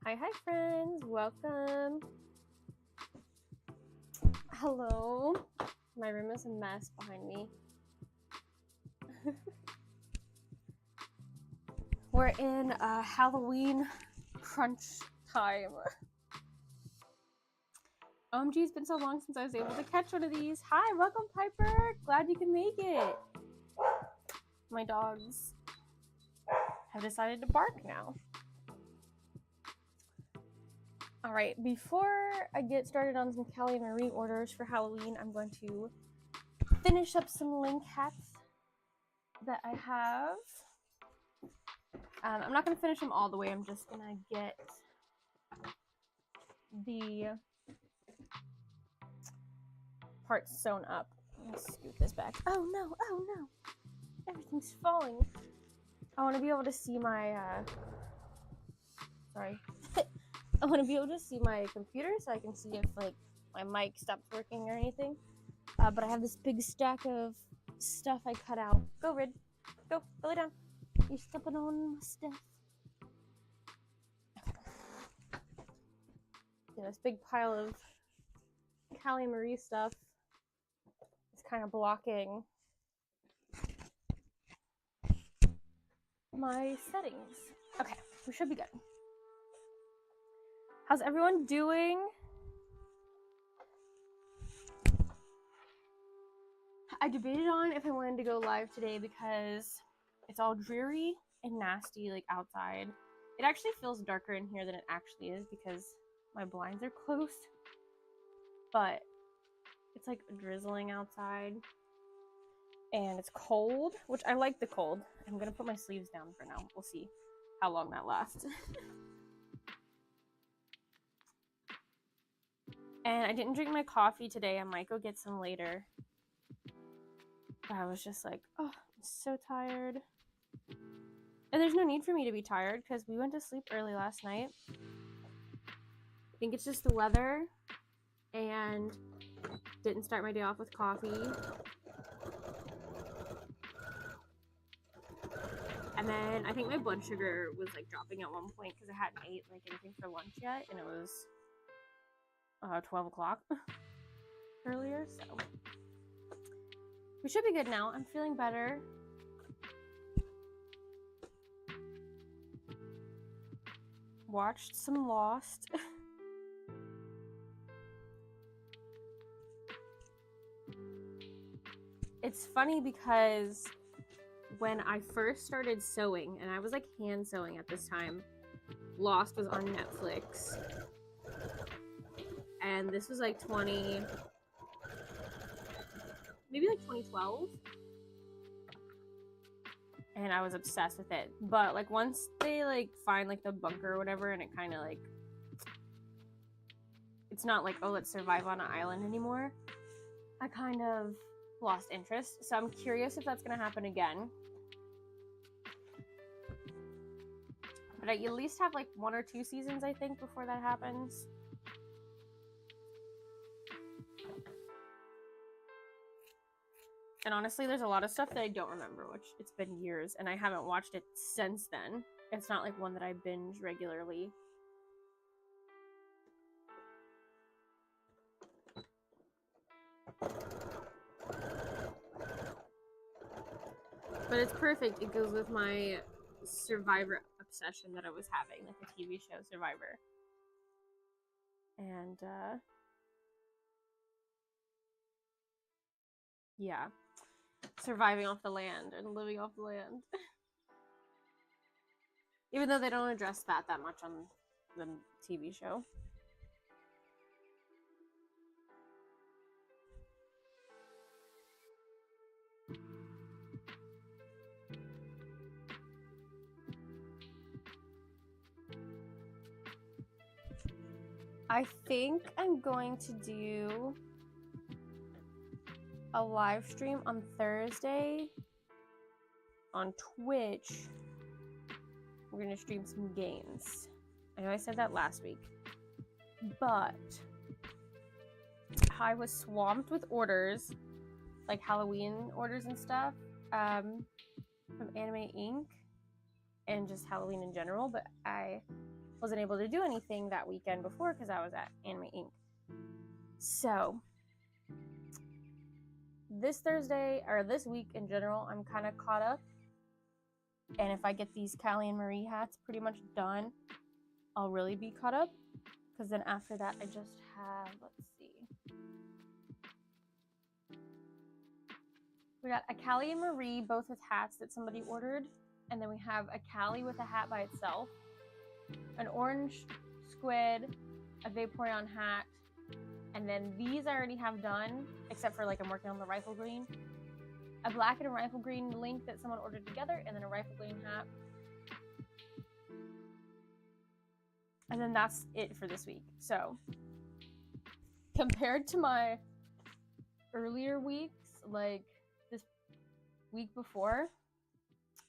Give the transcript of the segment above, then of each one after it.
Hi friends, welcome. Hello. My room is a mess behind me. We're in Halloween crunch time. OMG, it's been so long since I was able to catch one of these. Hi, welcome Piper. Glad you can make it. My dogs have decided to bark now. All right, before I get started on some Callie and Marie orders for Halloween, I'm going to finish up some link hats that I have. I'm not going to finish them all the way. I'm just going to get the part sewn up. Let me scoot this back. Oh no, oh no. Everything's falling. I want to be able to see my, sorry. I want to be able to see my computer so I can see if, like, my mic stops working or anything. But I have this big stack of stuff I cut out. Go, Rid. Go lay down. You're stepping on my stuff. Yeah, this big pile of Callie and Marie stuff is kind of blocking my settings. Okay, we should be good. How's everyone doing? I debated on if I wanted to go live today because it's all dreary and nasty, like, outside. It actually feels darker in here than it actually is because my blinds are closed. But it's like drizzling outside and it's cold, which I like the cold. I'm gonna put my sleeves down for now. We'll see how long that lasts. And I didn't drink my coffee today. I might go get some later. But I was just like, oh, I'm so tired. And there's no need for me to be tired because we went to sleep early last night. I think it's just the weather and didn't start my day off with coffee. And then I think my blood sugar was like dropping at one point because I hadn't ate like anything for lunch yet, and it was 12 o'clock earlier, so we should be good now. I'm feeling better. Watched some Lost. It's funny because when I first started sewing, and I was like hand sewing at this time, Lost was on Netflix. And this was like maybe like 2012. And I was obsessed with it. But like once they like find like the bunker or whatever, and it kind of like, it's not like, oh, let's survive on an island anymore, I kind of lost interest. So I'm curious if that's gonna happen again. But I at least have like 1 or 2 seasons, I think, before that happens. And honestly, there's a lot of stuff that I don't remember, which it's been years, and I haven't watched it since then. It's not like one that I binge regularly. But it's perfect. It goes with my Survivor obsession that I was having, like the TV show Survivor. And, yeah. Surviving off the land and living off the land. Even though they don't address that much on the TV show. I think I'm going to do a live stream on Thursday on Twitch. We're going to stream some games. I know I said that last week, but I was swamped with orders, like Halloween orders and stuff, from Anime Inc. and just Halloween in general, but I wasn't able to do anything that weekend before because I was at Anime Inc. So this Thursday, or this week in general, I'm kind of caught up. And if I get these Callie and Marie hats pretty much done, I'll really be caught up. Because then after that, I just have, let's see. We got a Callie and Marie, both with hats that somebody ordered. And then we have a Callie with a hat by itself. An orange squid, a Vaporeon hat. And then these I already have done, except for like I'm working on the rifle green. A black and a rifle green link that someone ordered together, and then a rifle green hat. And then that's it for this week. So, compared to my earlier weeks, like this week before,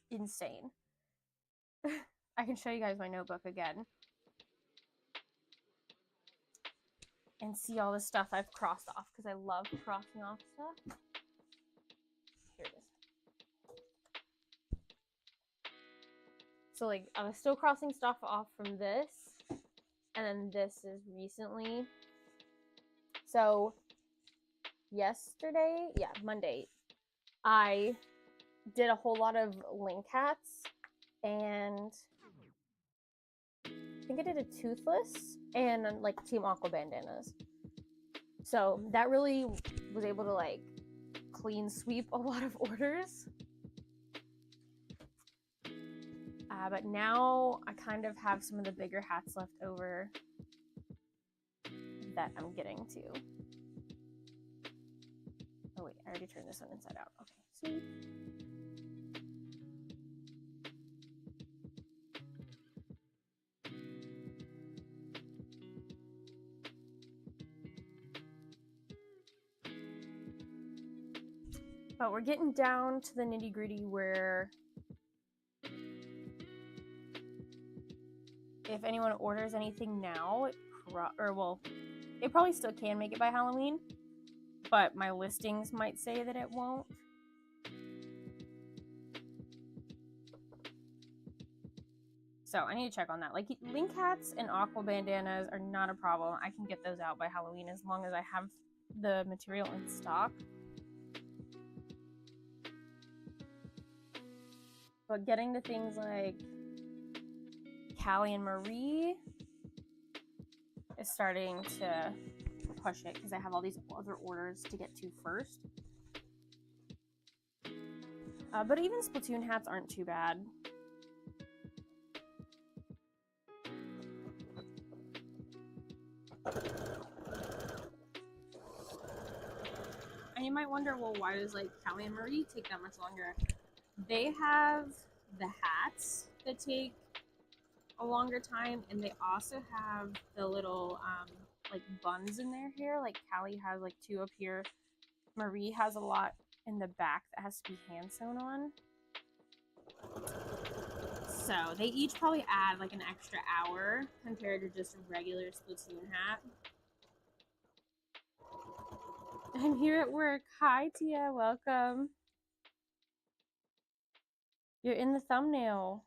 insane. I can show you guys my notebook again and see all the stuff I've crossed off because I love crossing off stuff. Here it is. So like I was still crossing stuff off from this, and then this is recently. So yesterday, yeah, Monday, I did a whole lot of link hats, and I think I did a toothless and like Team Aqua bandanas. So that really was able to like clean sweep a lot of orders. But now I kind of have some of the bigger hats left over that I'm getting to. Oh wait, I already turned this one inside out. Okay, sweet. But we're getting down to the nitty-gritty where if anyone orders anything now, it probably still can make it by Halloween, but my listings might say that it won't. So I need to check on that. Like link hats and aqua bandanas are not a problem. I can get those out by Halloween as long as I have the material in stock. But getting to things like Callie and Marie is starting to push it because I have all these other orders to get to first. But even Splatoon hats aren't too bad. And you might wonder, well, why does like Callie and Marie take that much longer? They have the hats that take a longer time, and they also have the little like buns in their hair. Like Callie has like 2 up here. Marie has a lot in the back that has to be hand sewn on. So they each probably add like an extra hour compared to just a regular Splatoon hat. I'm here at work. Hi Tia, welcome. You're in the thumbnail.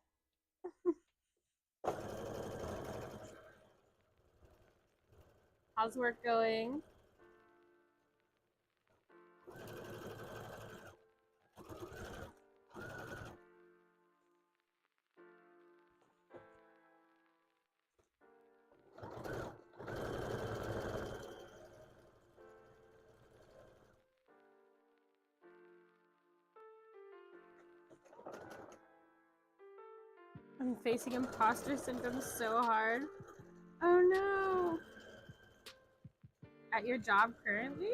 How's work going? I'm facing imposter syndrome so hard. Oh no! At your job currently?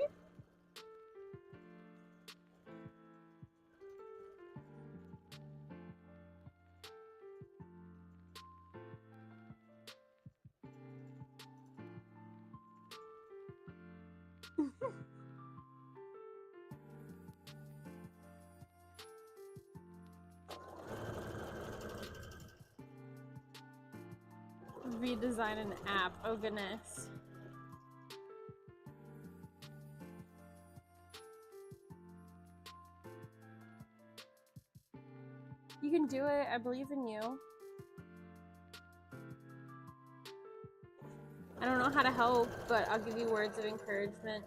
Redesign an app. Oh goodness. You can do it. I believe in you. I don't know how to help, but I'll give you words of encouragement.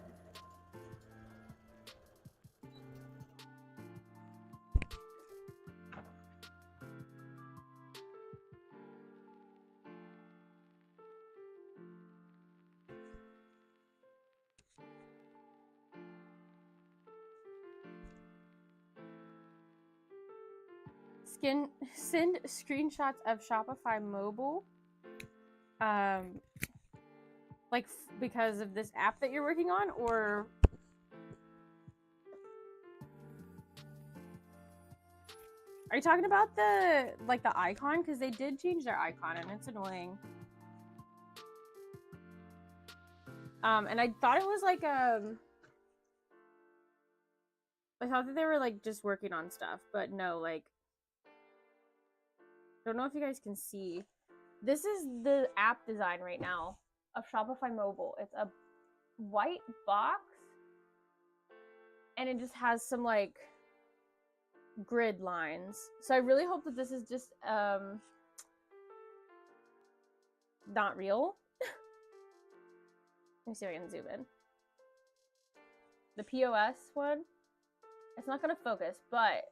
Send screenshots of Shopify mobile. Like because of this app that you're working on, or are you talking about the like the icon? Because they did change their icon and it's annoying. And I thought it was like I thought that they were like just working on stuff, but no, like, don't know if you guys can see. This is the app design right now of Shopify Mobile. It's a white box and it just has some like grid lines. So I really hope that this is just not real. Let me see if I can zoom in. The POS one, it's not gonna focus, but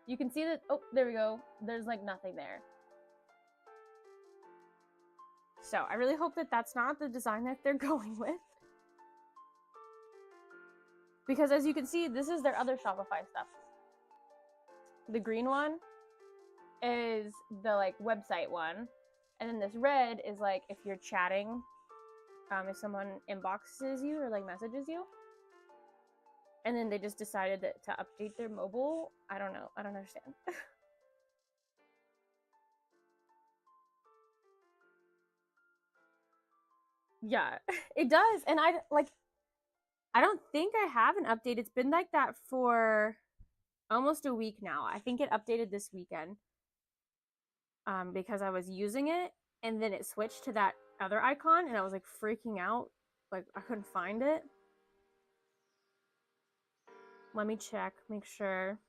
you can see that, oh, there we go. There's like nothing there. So I really hope that that's not the design that they're going with. Because as you can see, this is their other Shopify stuff. The green one is the like website one. And then this red is like if you're chatting, if someone inboxes you or like messages you. And then they just decided that to update their mobile. I don't know. I don't understand. Yeah, it does. And I don't think I have an update. It's been like that for almost a week now. I think it updated this weekend. Because I was using it and then it switched to that other icon and I was like freaking out. Like I couldn't find it. Let me check, make sure.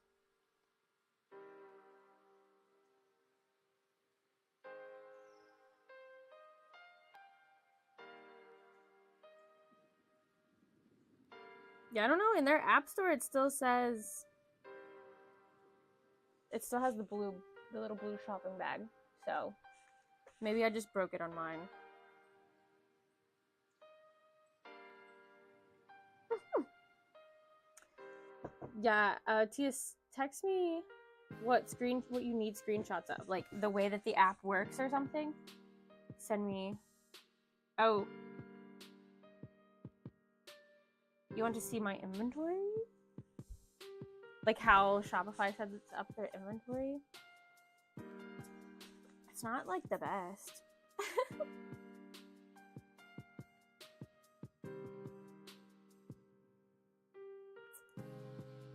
Yeah, I don't know. In their app store, it still says, it still has the little blue shopping bag. So maybe I just broke it on mine. Yeah, Tia, text me what you need screenshots of, like the way that the app works or something. Send me. Oh, you want to see my inventory? Like how Shopify says it's up their inventory. It's not like the best.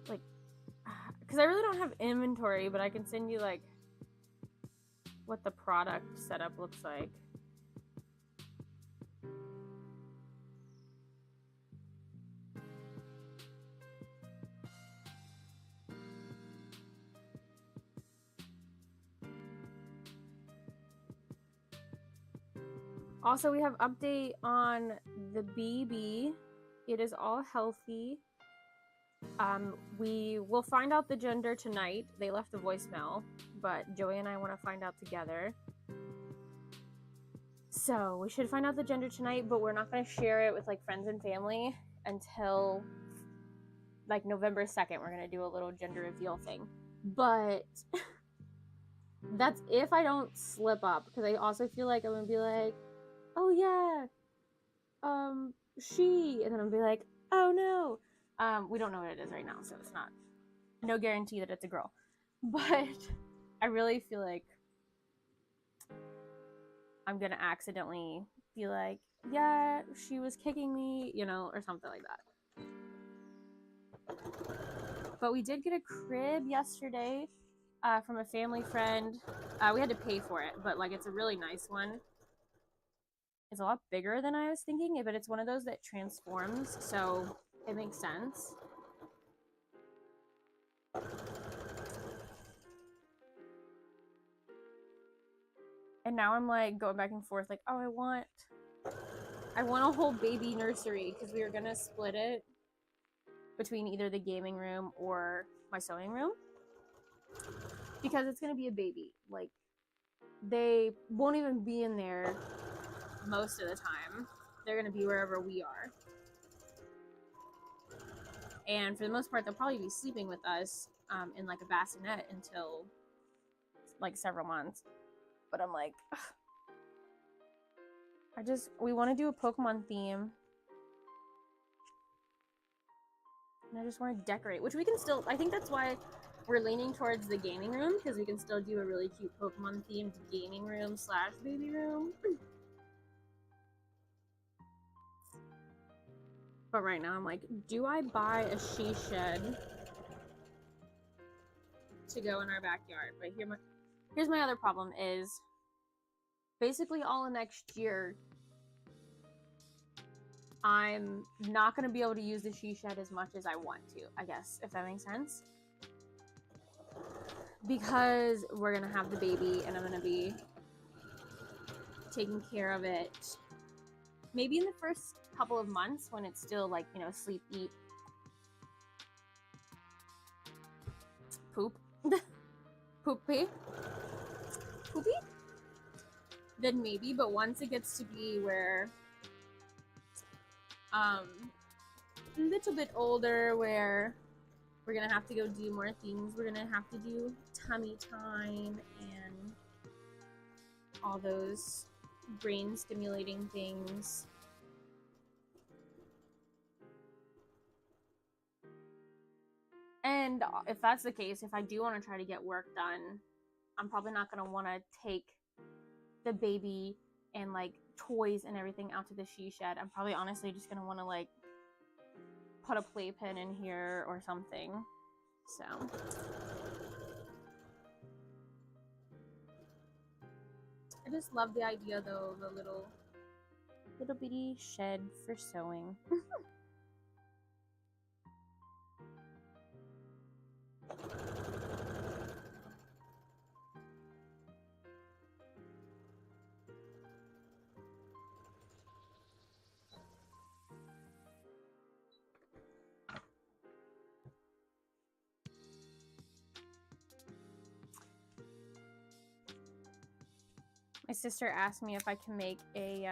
Like, because I really don't have inventory, but I can send you like what the product setup looks like. Also, we have update on the BB. It is all healthy. We will find out the gender tonight. They left a voicemail, but Joey and I want to find out together. So we should find out the gender tonight, but we're not going to share it with like friends and family until like November 2nd. We're going to do a little gender reveal thing. But that's if I don't slip up, because I also feel like I'm going to be like, oh yeah, she, and then I'll be like, oh no. We don't know what it is right now, so it's not, no guarantee that it's a girl. But I really feel like I'm gonna accidentally be like, yeah, she was kicking me, you know, or something like that. But we did get a crib yesterday from a family friend. We had to pay for it, but like it's a really nice one. It's a lot bigger than I was thinking, but it's one of those that transforms, so it makes sense. And now I'm like going back and forth like, oh, I want a whole baby nursery, because we were gonna split it between either the gaming room or my sewing room, because it's gonna be a baby. Like, they won't even be in there most of the time. They're gonna be wherever we are, and for the most part they'll probably be sleeping with us in like a bassinet until like several months. But I'm like, we want to do a Pokemon theme, and I just want to decorate, which we can still, I think that's why we're leaning towards the gaming room, because we can still do a really cute Pokemon themed gaming room / baby room. But right now I'm like, do I buy a she shed to go in our backyard. But here's my other problem is basically all of next year I'm not going to be able to use the she shed as much as I want to, I guess, if that makes sense. Because we're going to have the baby and I'm going to be taking care of it maybe in the first couple of months when it's still like, you know, sleep, eat, poop, poopy, then maybe. But once it gets to be where a little bit older, where we're gonna have to go do more things, we're gonna have to do tummy time and all those brain stimulating things. And if that's the case, if I do want to try to get work done, I'm probably not going to want to take the baby and like toys and everything out to the she shed. I'm probably honestly just going to want to like put a playpen in here or something. So I just love the idea though of a little bitty shed for sewing. My sister asked me if I can make a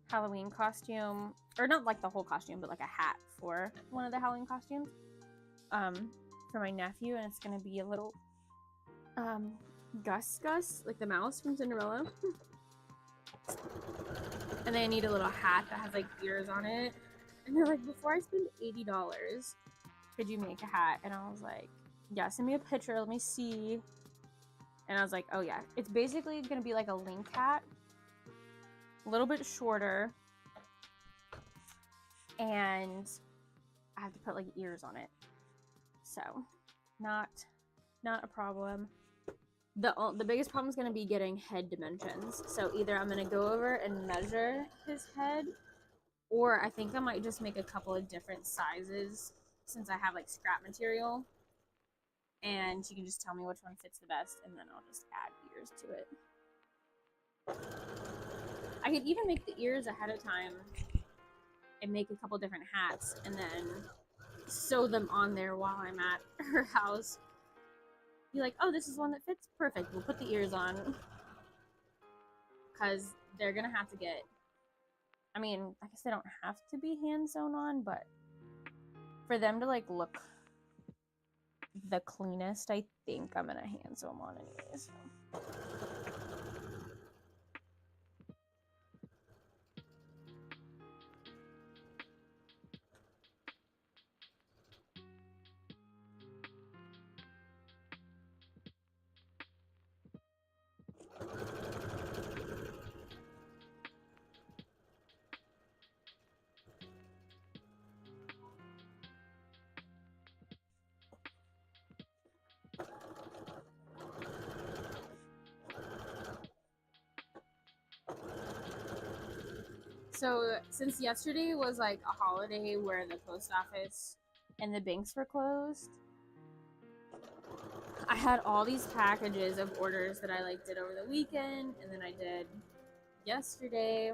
Halloween costume, or not like the whole costume, but like a hat for one of the Halloween costumes for my nephew, and it's gonna be a little Gus, like the mouse from Cinderella. And then I need a little hat that has like ears on it. And they're like, before I spend $80, could you make a hat? And I was like, yeah, send me a picture, let me see. And I was like, oh yeah, it's basically gonna be like a link hat, a little bit shorter, and I have to put like ears on it. So, not a problem. The biggest problem is gonna be getting head dimensions. So either I'm gonna go over and measure his head, or I think I might just make a couple of different sizes since I have like scrap material. And she can just tell me which one fits the best, and then I'll just add ears to it. I could even make the ears ahead of time and make a couple different hats and then sew them on there while I'm at her house. Be like, oh, this is one that fits perfect. We'll put the ears on. Because they're going to have to get, I mean, I guess they don't have to be hand sewn on, but for them to like look the cleanest, I think I'm gonna hand sew them on anyways. So since yesterday was like a holiday where the post office and the banks were closed, I had all these packages of orders that I like did over the weekend, and then I did yesterday.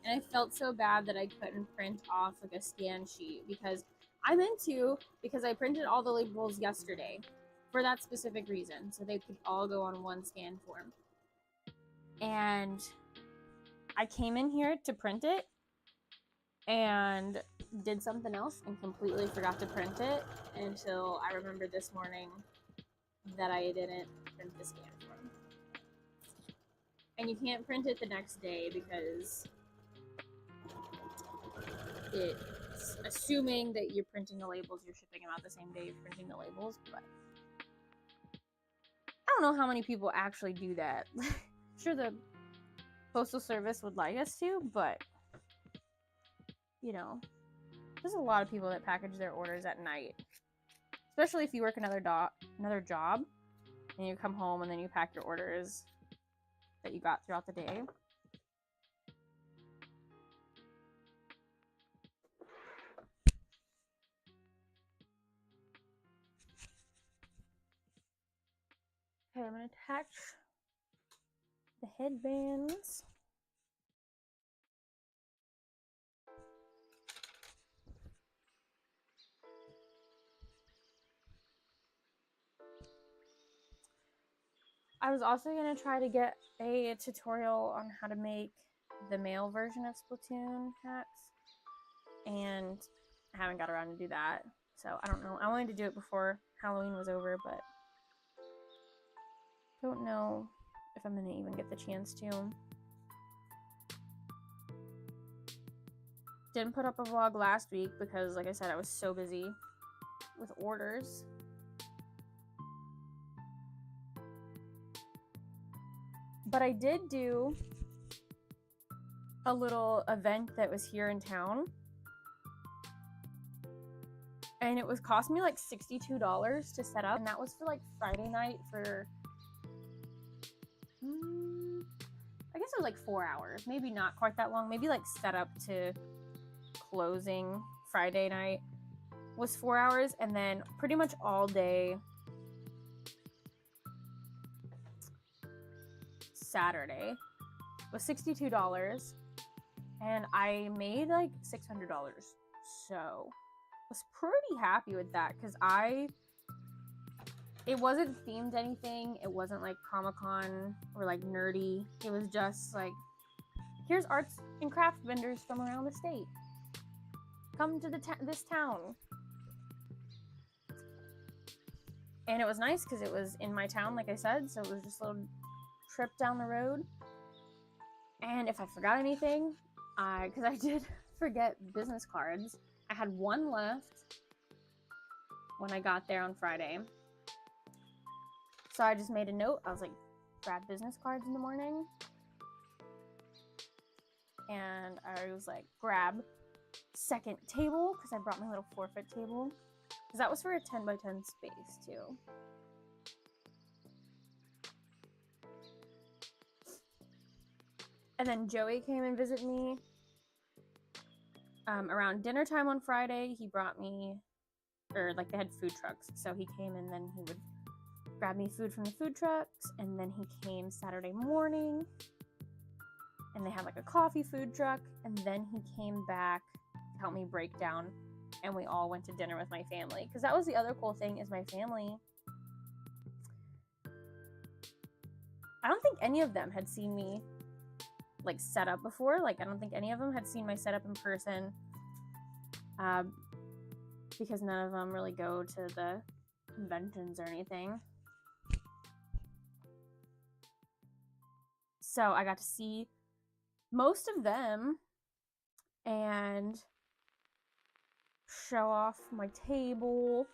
And I felt so bad that I couldn't print off like a scan sheet because I meant to, because I printed all the labels yesterday for that specific reason, so they could all go on one scan form. And I came in here to print it and did something else and completely forgot to print it until I remembered this morning that I didn't print the scan form. And you can't print it the next day because it's assuming that you're printing the labels, you're shipping them out the same day you're printing the labels, but I don't know how many people actually do that. Sure, the Postal Service would like us to, but you know, There's a lot of people that package their orders at night, especially if you work another job and you come home and then you pack your orders that you got throughout the day. Okay, I'm gonna attach the headbands. I was also going to try to get a tutorial on how to make the male version of Splatoon hats, and I haven't got around to do that, so I don't know. I wanted to do it before Halloween was over, but don't know if I'm going to even get the chance to. Didn't put up a vlog last week because, like I said, I was so busy with orders. But I did do a little event that was here in town, and it was cost me like $62 to set up, and that was for like Friday night for I guess it was like 4 hours, maybe not quite that long, maybe like setup to closing Friday night was 4 hours, and then pretty much all day Saturday was $62, and I made like $600, so I was pretty happy with that because it wasn't themed anything. It wasn't like Comic-Con or like nerdy. It was just like, here's arts and craft vendors from around the state. Come to this town. And it was nice because it was in my town, like I said, so it was just a little trip down the road. And if I forgot anything, because I did forget business cards. I had one left when I got there on Friday. So I just made a note. I was like, grab business cards in the morning. And I was like, grab second table, because I brought my little forfeit table. Because that was for a 10 by 10 space, too. And then Joey came and visited me around dinner time on Friday. He brought me, or like they had food trucks. So he came and then he would grab me food from the food trucks. And then he came Saturday morning and they had like a coffee food truck. And then he came back to help me break down. And we all went to dinner with my family. Because that was the other cool thing, is my family, I don't think any of them had seen me like set up before. Like, I don't think any of them had seen my setup in person, because none of them really go to the conventions or anything. So I got to see most of them and show off my table,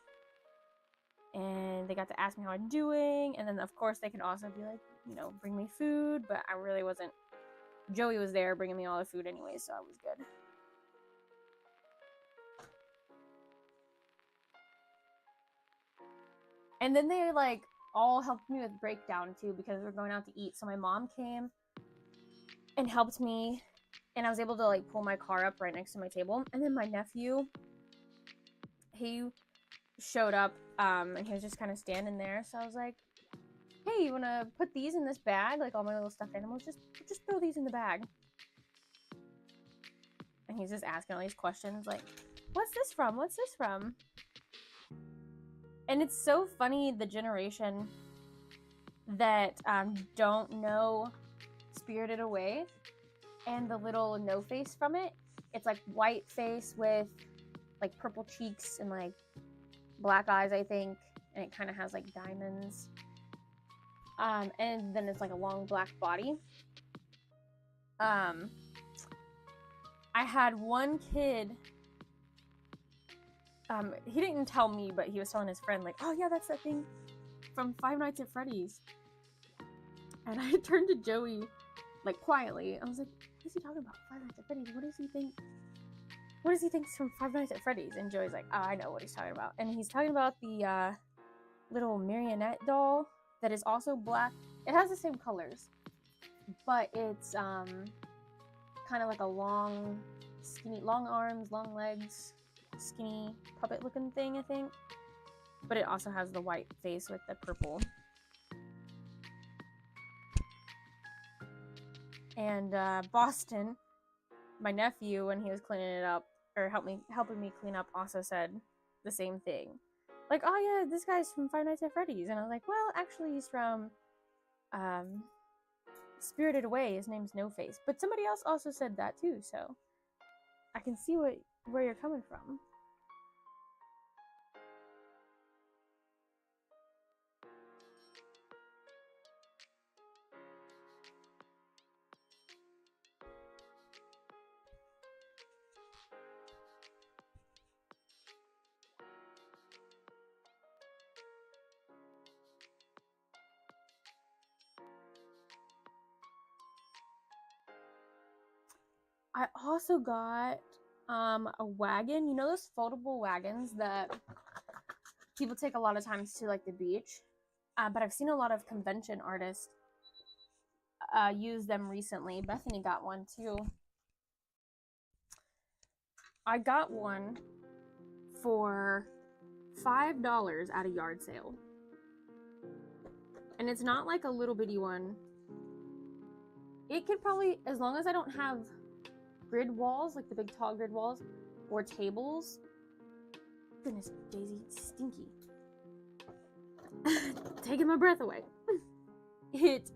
and they got to ask me how I'm doing, and then of course they could also be like, you know, bring me food, but I really wasn't. Joey was there bringing me all the food anyway, so I was good. And then they like all helped me with breakdown too, because we're going out to eat. So my mom came and helped me, and I was able to like pull my car up right next to my table. And then my nephew, he showed up, and he was just kind of standing there. So I was like, hey, you want to put these in this bag? Like all my little stuffed animals, just throw these in the bag. And he's just asking all these questions like, what's this from? What's this from? And it's so funny, the generation that don't know Spirited Away and the little no face from it. It's like white face with like purple cheeks and like black eyes, I think. And it kind of has like diamonds. And then it's like a long black body. I had one kid, he didn't tell me, but he was telling his friend, like, oh yeah, that's that thing from Five Nights at Freddy's. And I turned to Joey, like, quietly. I was like, what is he talking about? Five Nights at Freddy's? What does he think? what does he think from Five Nights at Freddy's? And Joey's like, oh, I know what he's talking about. And he's talking about the little marionette doll that is also black. It has the same colors, but it's kind of like a long, skinny, long arms, long legs, skinny puppet looking thing, I think. But it also has the white face with the purple. And Boston, my nephew, when he was cleaning it up, or helping me clean up, also said the same thing. Like, oh yeah, this guy's from Five Nights at Freddy's. And I was like, well, actually he's from Spirited Away. His name's No Face. But somebody else also said that too, so I can see where you're coming from. I also got a wagon. You know those foldable wagons that people take a lot of times to like the beach? But I've seen a lot of convention artists use them recently. Bethany got one too. I got one for $5 at a yard sale. And it's not like a little bitty one. It could probably, as long as I don't have grid walls, like the big tall grid walls, or tables. Goodness, Daisy, it's stinky. Taking my breath away. It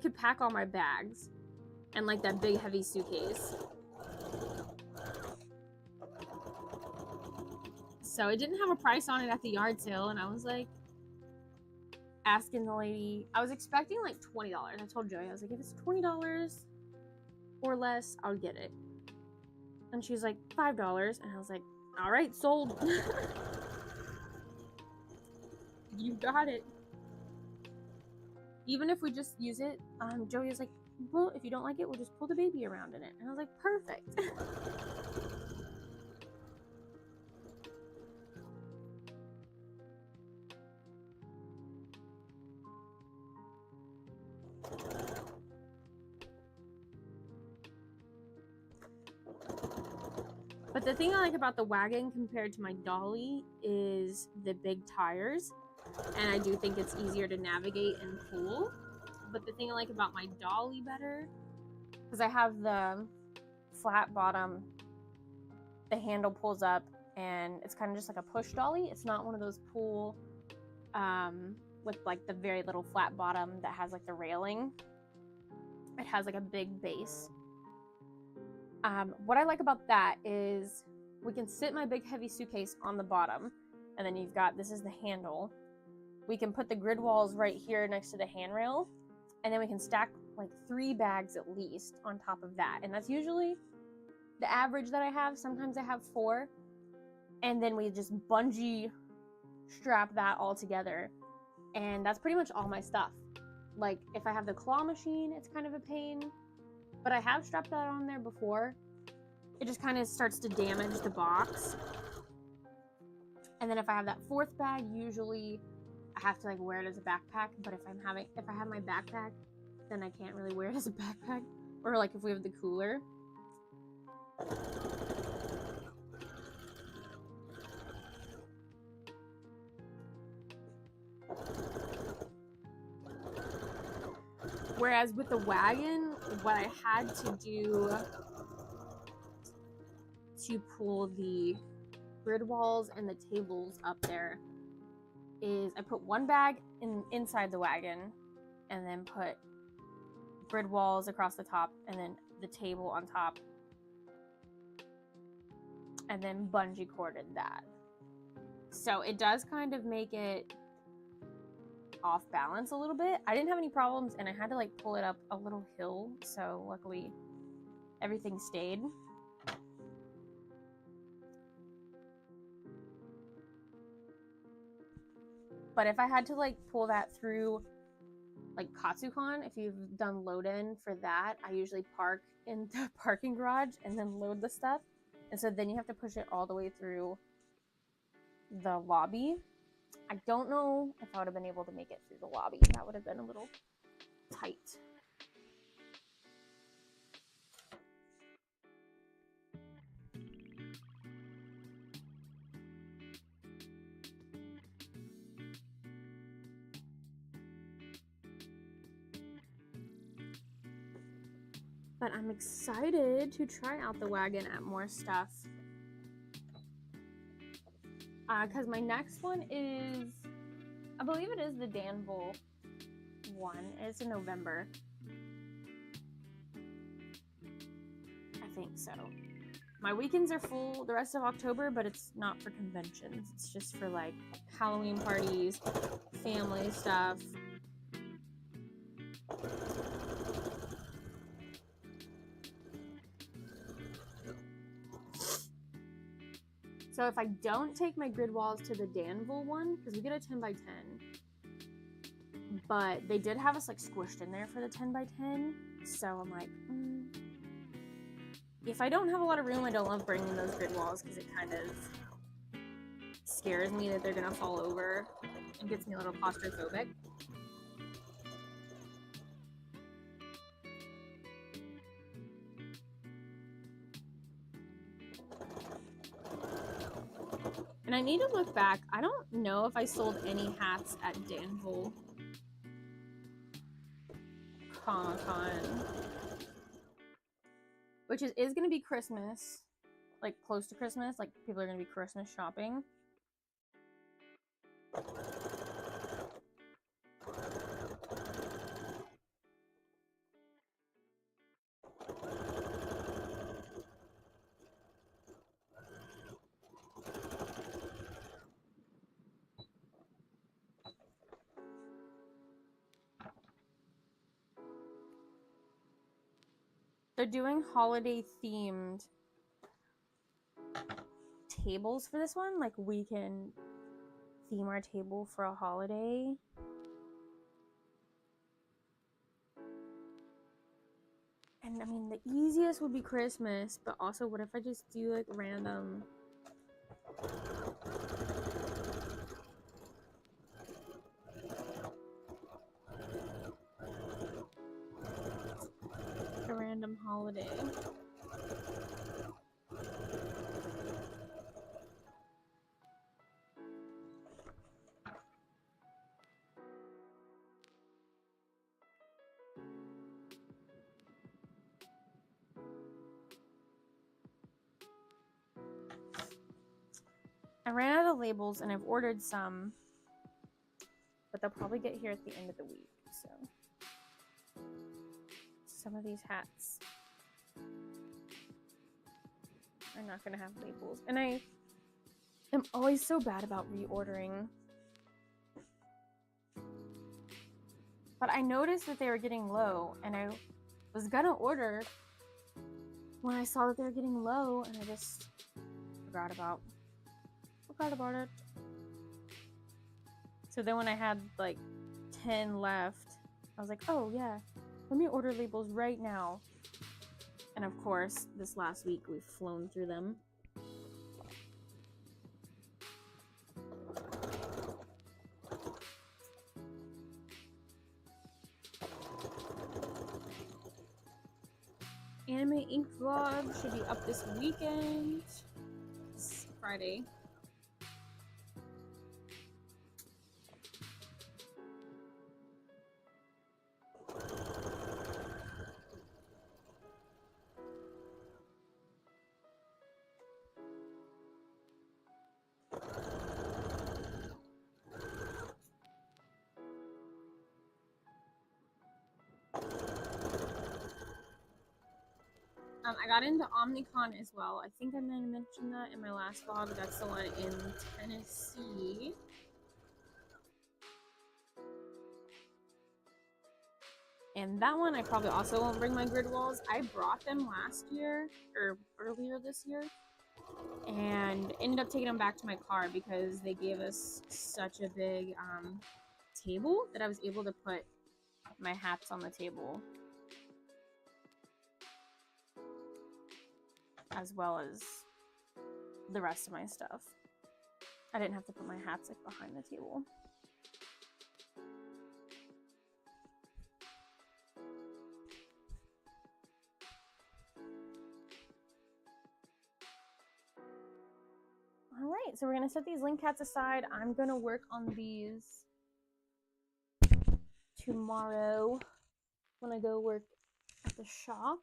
could pack all my bags and like that big heavy suitcase. So it didn't have a price on it at the yard sale, and I was like asking the lady. I was expecting like $20. I told Joey, I was like, if it's $20 or less, I'll get it. And she's like, $5, and I was like, all right, sold. You got it. Even if we just use it, Joey was like, well, if you don't like it, we'll just pull the baby around in it. And I was like, perfect. But the thing I like about the wagon compared to my dolly is the big tires. And I do think it's easier to navigate and pull. But the thing I like about my dolly better, because I have the flat bottom, the handle pulls up, and it's kind of just like a push dolly. It's not one of those pull with like the very little flat bottom that has like the railing. It has like a big base. What I like about that is we can sit my big heavy suitcase on the bottom, and then you've got, this is the handle. We can put the grid walls right here next to the handrail, and then we can stack like 3 bags at least on top of that. And that's usually the average that I have. Sometimes I have 4, and then we just bungee strap that all together, and that's pretty much all my stuff. Like if I have the claw machine, it's kind of a pain, but I have strapped that on there before. It just kind of starts to damage the box. And then if I have that 4th bag, usually I have to like wear it as a backpack. But if I have my backpack, then I can't really wear it as a backpack. Or like if we have the cooler. Whereas with the wagon, what I had to do to pull the grid walls and the tables up there is I put 1 bag inside the wagon, and then put grid walls across the top, and then the table on top, and then bungee corded that. So it does kind of make it off balance a little bit. I didn't have any problems, and I had to like pull it up a little hill, so luckily everything stayed. But if I had to like pull that through like Katsucon, if you've done load-in for that, I usually park in the parking garage and then load the stuff. And so then you have to push it all the way through the lobby. I don't know if I would have been able to make it through the lobby. That would have been a little tight. But I'm excited to try out the wagon at more stuff. Because my next one is, I believe it is the Danville one. It's in November. I think so. My weekends are full the rest of October, but it's not for conventions. It's just for like Halloween parties, family stuff. So if I don't take my grid walls to the Danville one, because we get a 10 by 10, but they did have us like squished in there for the 10 by 10, so I'm like, if I don't have a lot of room, I don't love bringing those grid walls because it kind of scares me that they're gonna fall over and gets me a little claustrophobic. And I need to look back. I don't know if I sold any hats at Danville Comic-Con, which is going to be Christmas, like close to Christmas. Like people are going to be Christmas shopping. They're doing holiday themed tables for this one. Like we can theme our table for a holiday. And I mean, the easiest would be Christmas, but also what if I just do like random holiday? I ran out of labels and I've ordered some, but they'll probably get here at the end of the week. So some of these hats are not going to have labels. And I am always so bad about reordering. But I noticed that they were getting low, and I was going to order when I saw that they were getting low, and I just forgot about it. So then when I had like 10 left, I was like, oh yeah, let me order labels right now. And of course, this last week we've flown through them. Anime Ink vlog should be up this weekend. It's Friday. I got into OmniCon as well. I think I might have mentioned that in my last vlog. That's the one in Tennessee. And that one I probably also won't bring my grid walls. I brought them last year, or earlier this year, and ended up taking them back to my car because they gave us such a big table that I was able to put my hats on the table, as well as the rest of my stuff. I didn't have to put my hats like behind the table. All right, so we're gonna set these link hats aside. I'm gonna work on these tomorrow when I go work at the shop.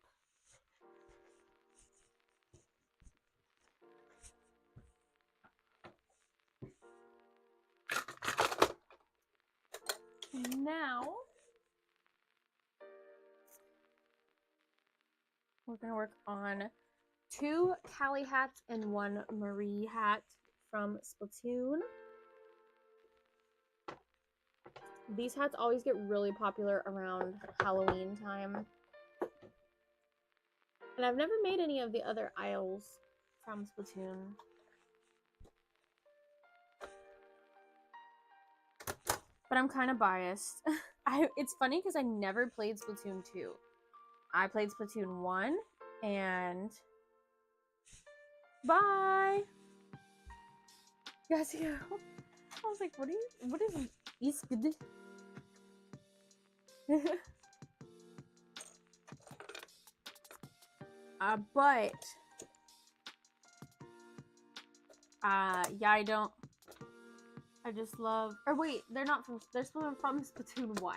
Now we're gonna work on 2 Callie hats and 1 Marie hat from Splatoon. These hats always get really popular around Halloween time. And I've never made any of the other aisles from Splatoon. But I'm kind of biased. It's funny because I never played Splatoon 2. I played Splatoon 1 and... Bye! Guys, yeah. I was like, what is good? But yeah, I just love, or wait, they're still from Splatoon 1.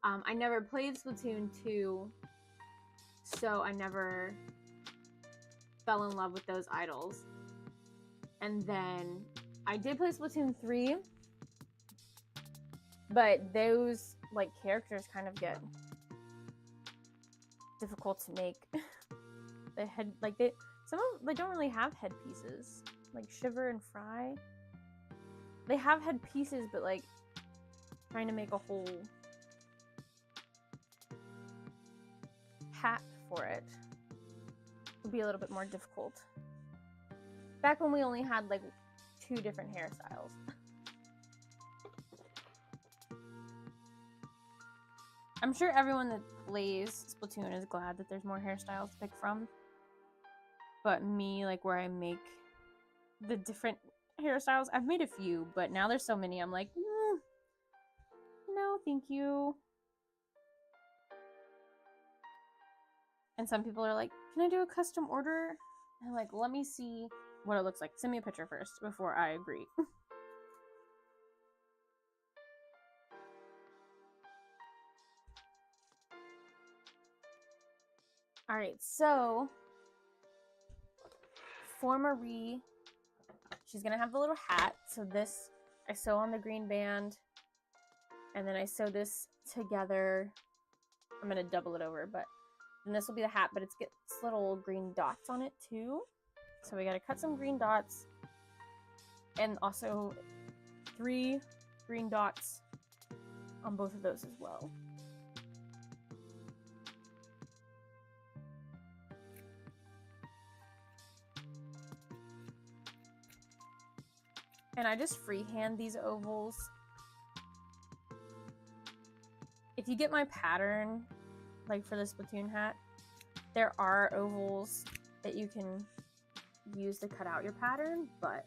I never played Splatoon 2, so I never fell in love with those idols. And then I did play Splatoon 3, but those like characters kind of get difficult to make. They don't really have headpieces. Like Shiver and Fry, they have headpieces, but like trying to make a whole hat for it would be a little bit more difficult. Back when we only had like 2 different hairstyles. I'm sure everyone that plays Splatoon is glad that there's more hairstyles to pick from. But me, like where I make the different hairstyles, I've made a few, but now there's so many, I'm like, no, thank you. And some people are like, can I do a custom order? And I'm like, let me see what it looks like. Send me a picture first before I agree. Alright, so for Marie, she's gonna have the little hat. So this, I sew on the green band, and then I sew this together. I'm gonna double it over, but then this will be the hat, but it's got little green dots on it too. So we gotta cut some green dots, and also 3 green dots on both of those as well. And I just freehand these ovals. If you get my pattern, like for the Splatoon hat, there are ovals that you can use to cut out your pattern, but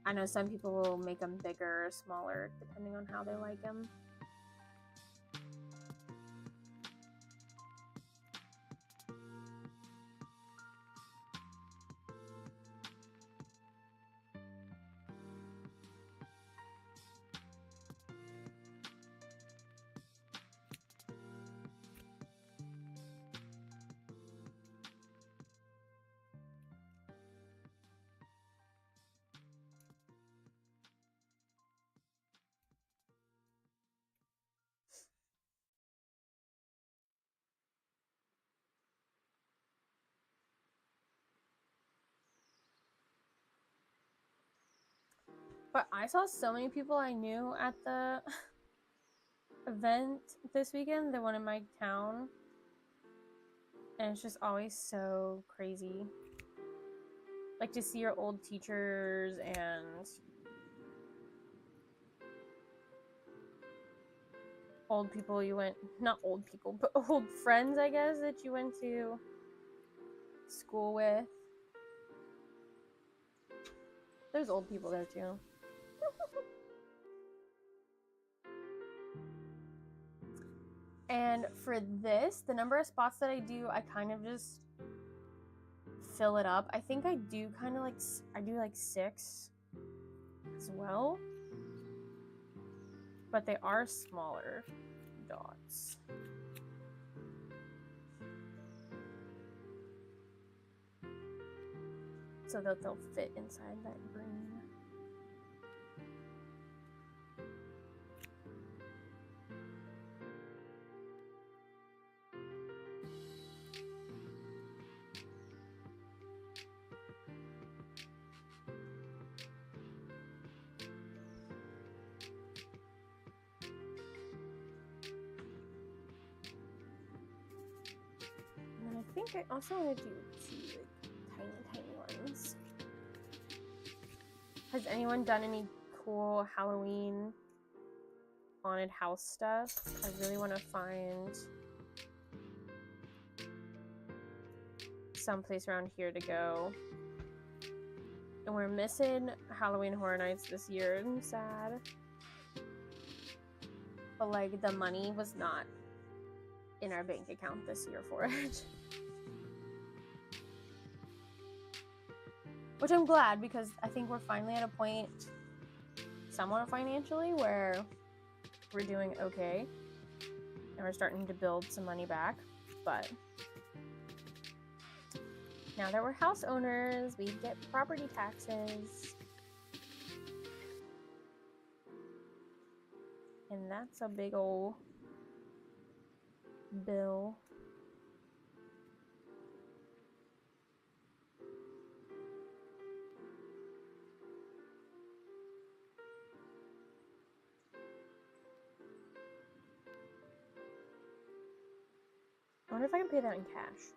I know some people will make them bigger or smaller depending on how they like them. But I saw so many people I knew at the event this weekend, the one in my town. And it's just always so crazy. Like to see your old teachers and old people you went, not old people, but old friends, I guess, that you went to school with. There's old people there too. And for this, the number of spots that I do, I kind of just fill it up. I think I do kind of like, I do like 6 as well. But they are smaller dots. So that they'll fit inside that green. And then I think I also want to do 2 like, tiny ones. Has anyone done any cool Halloween haunted house stuff? I really want to find someplace around here to go. And we're missing Halloween Horror Nights this year. I'm sad. But like the money was not in our bank account this year for it. Which I'm glad, because I think we're finally at a point somewhat financially where we're doing okay. And we're starting to build some money back. But now that we're house owners, we get property taxes. And that's a big old bill. I wonder if I can pay that in cash.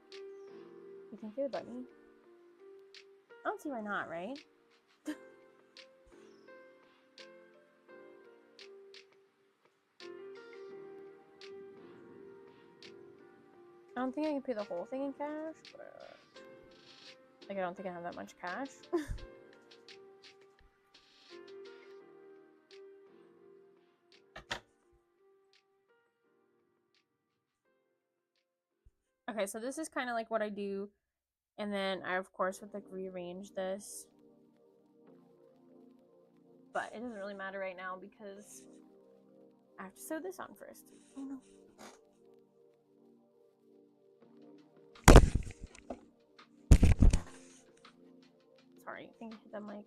You think they would let me? I don't see why not, right? I don't think I can pay the whole thing in cash, but like I don't think I have that much cash. Okay, so this is kind of like what I do, and then I of course would like rearrange this, but it doesn't really matter right now because I have to sew this on first. Oh no. Sorry, I think I hit the mic.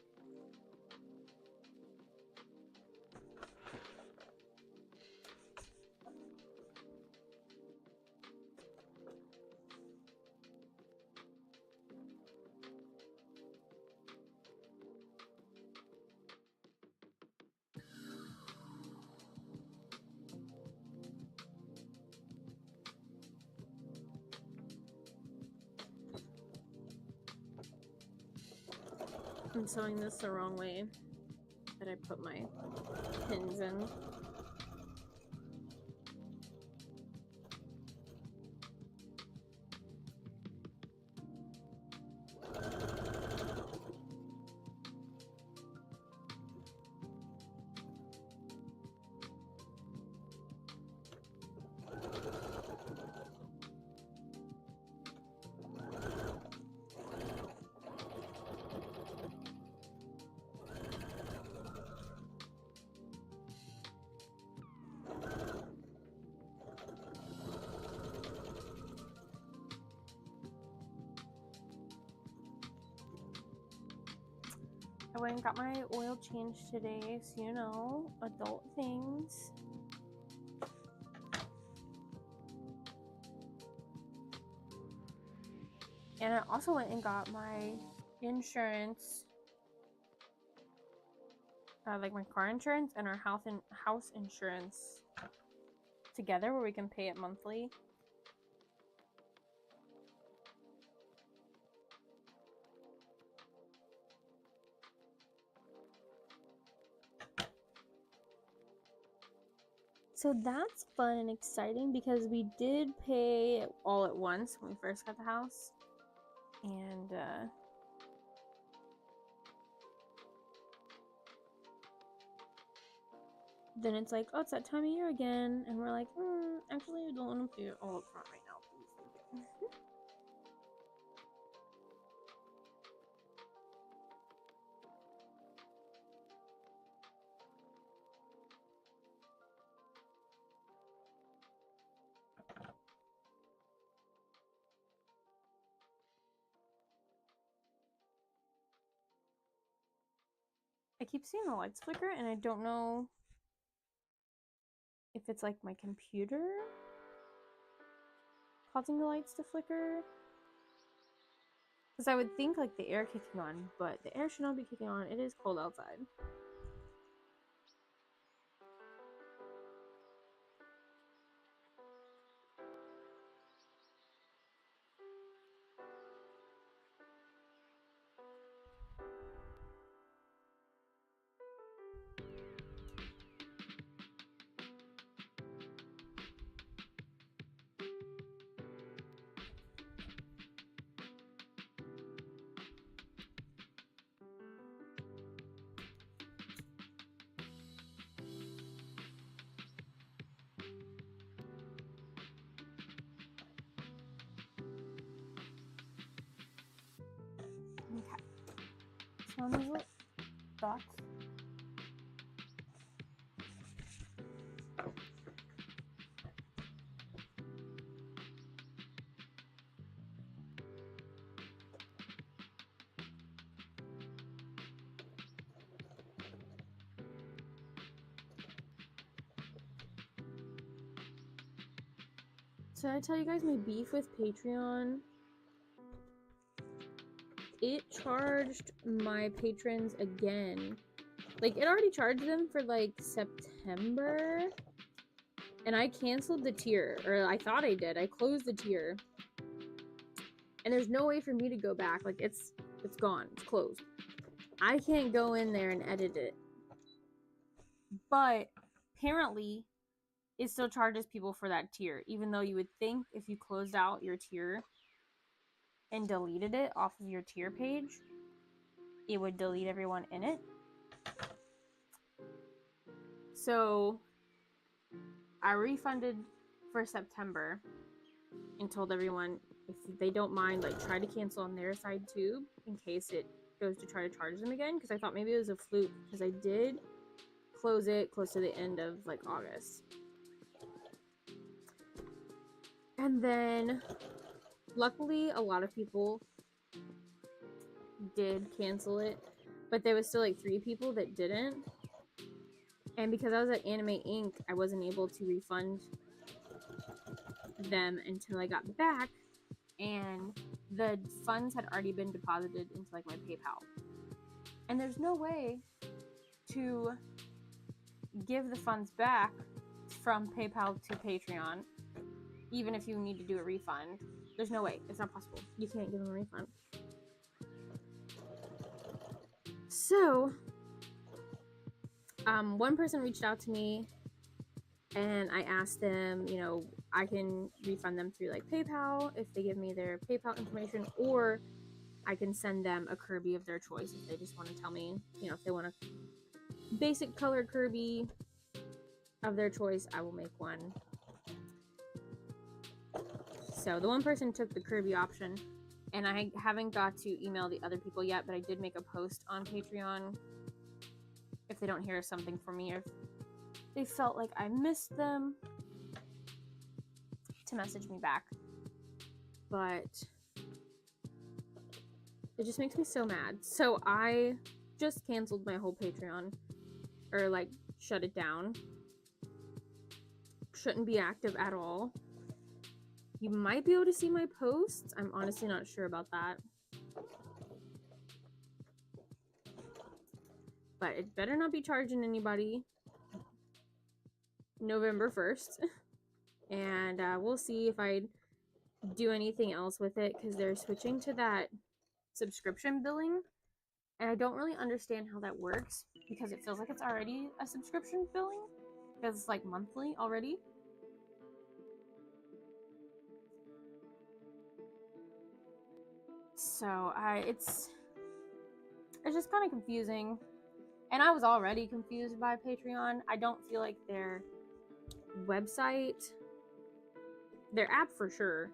I'm sewing this the wrong way that I put my pins in. I went and got my oil changed today, so you know, adult things. And I also went and got my insurance, like my car insurance and our house insurance together, where we can pay it monthly. So that's fun and exciting because we did pay all at once when we first got the house. And then it's like, oh, it's that time of year again. And we're like, actually, I don't want to pay it all up front right now, please. Thank you. I keep seeing the lights flicker, and I don't know if it's like my computer causing the lights to flicker. Because I would think like the air kicking on, but the air should not be kicking on. It is cold outside. Okay. So on these little dots. So I tell you guys my beef with Patreon. It charged my patrons again. Like, it already charged them for like September. And I canceled the tier. Or I thought I did. I closed the tier. And there's no way for me to go back. Like, it's gone. It's closed. I can't go in there and edit it. But apparently it still charges people for that tier, even though you would think if you closed out your tier and deleted it off of your tier page, it would delete everyone in it. So I refunded for September and told everyone if they don't mind, like, try to cancel on their side too, in case it goes to try to charge them again, because I thought maybe it was a fluke, because I did close it close to the end of like August. And then luckily a lot of people did cancel it, but there was still like 3 people that didn't. And because I was at Anime Inc., I wasn't able to refund them until I got back, and the funds had already been deposited into like my PayPal. And there's no way to give the funds back from PayPal to Patreon, even if you need to do a refund. There's no way. It's not possible. You can't give them a refund. So, one person reached out to me, and I asked them, you know, I can refund them through like PayPal if they give me their PayPal information, or I can send them a Kirby of their choice if they just want to tell me, you know, if they want a basic colored Kirby of their choice, I will make one. So the one person took the Kirby option, and I haven't got to email the other people yet, but I did make a post on Patreon if they don't hear something from me, or if they felt like I missed them, to message me back. But it just makes me so mad. So I just canceled my whole Patreon, or like shut it down. Shouldn't be active at all. You might be able to see my posts. I'm honestly not sure about that. But it better not be charging anybody November 1st. And we'll see if I do anything else with it, because they're switching to that subscription billing. And I don't really understand how that works, because it feels like it's already a subscription billing. because it's like monthly already. So it's just kind of confusing, and I was already confused by Patreon. I don't feel like their website, their app for sure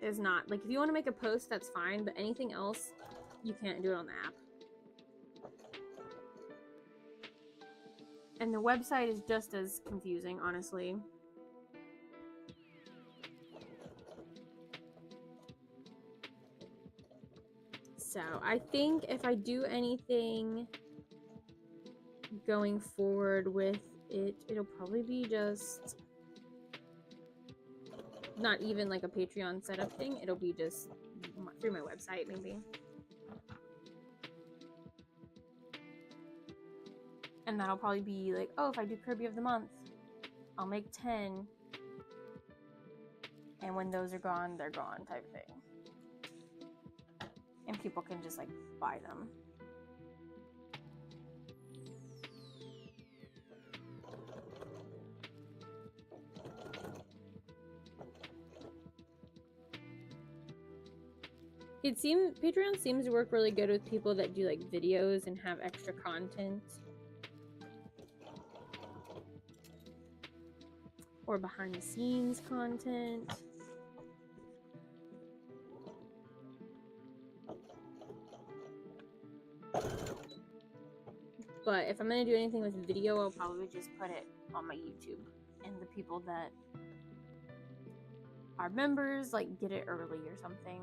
is not, like, if you want to make a post, that's fine, but anything else, you can't do it on the app. And the website is just as confusing, honestly. So I think if I do anything going forward with it, it'll probably be just not even like a Patreon setup thing. It'll be just through my website, maybe. And that'll probably be like, oh, if I do Kirby of the Month, I'll make 10. And when those are gone, they're gone type thing. And people can just like buy them. Patreon seems to work really good with people that do like videos and have extra content. Or behind the scenes content. But if I'm gonna do anything with video, I'll probably just put it on my YouTube. And the people that are members, like, get it early or something.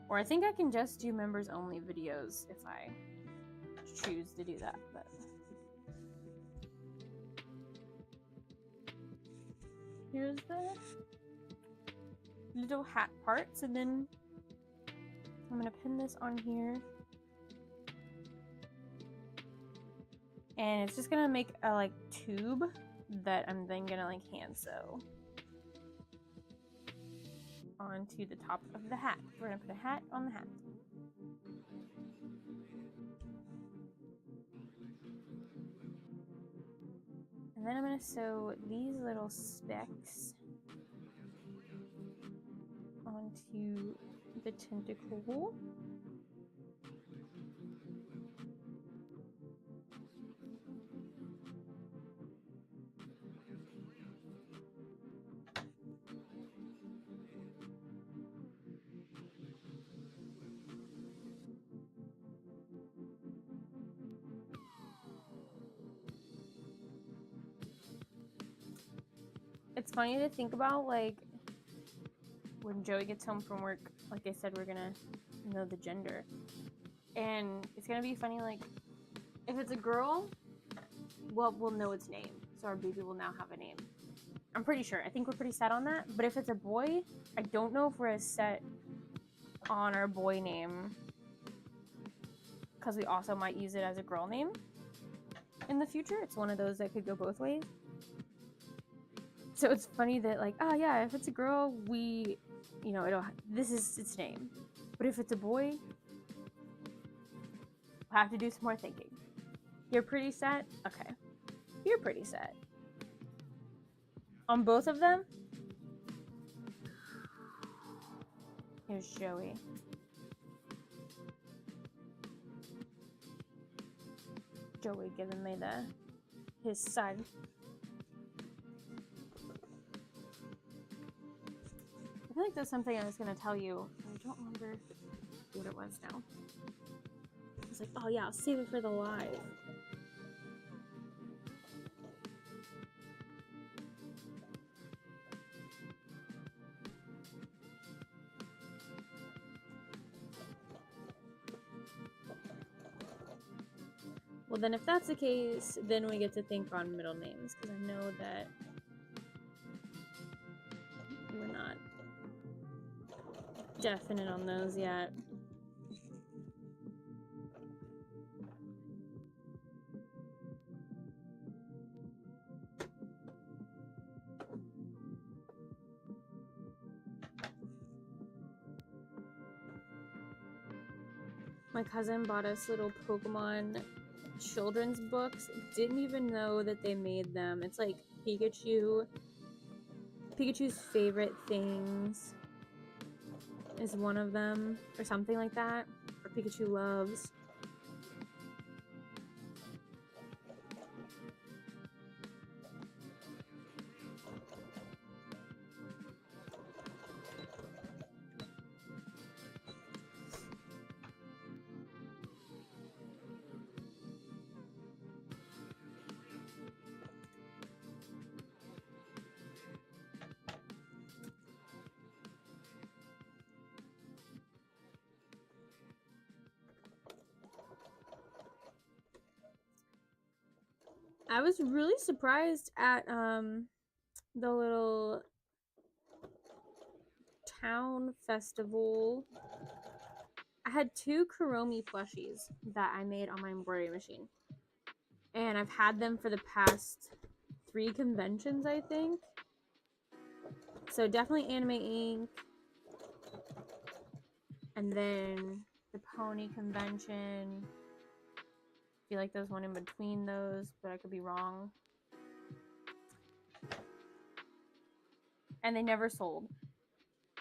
Or I think I can just do members only videos if I choose to do that, but here's the little hat parts, and then I'm gonna pin this on here. And it's just gonna make a like tube that I'm then gonna like hand sew onto the top of the hat. We're gonna put a hat on the hat. And then I'm gonna sew these little specks onto the tentacle. It's funny to think about, like, when Joey gets home from work, like I said, we're gonna know the gender. And it's gonna be funny, like, if it's a girl, well, we'll know its name. So our baby will now have a name. I'm pretty sure. I think we're pretty set on that. But if it's a boy, I don't know if we're as set on our boy name. Because we also might use it as a girl name in the future. It's one of those that could go both ways. So it's funny that, like, oh yeah, if it's a girl, we, you know, this is its name. But if it's a boy, we'll have to do some more thinking. You're pretty set? Okay. You're pretty set. On both of them? Here's Joey. Joey giving me his side. I feel like there's something I was gonna tell you. I don't remember what it was now. I was like, oh yeah, I'll save it for the live. Well, then if that's the case, then we get to think on middle names, because I know that we're not definite on those yet. My cousin bought us little Pokemon children's books. Didn't even know that they made them. It's like Pikachu's favorite things is one of them, or something like that. Or Pikachu loves. I was really surprised at the little town festival. I had 2 Kuromi plushies that I made on my embroidery machine. And I've had them for the past 3 conventions, I think. So definitely Anime Inc. And then the Pony convention. I feel like there's one in between those, but I could be wrong. And they never sold.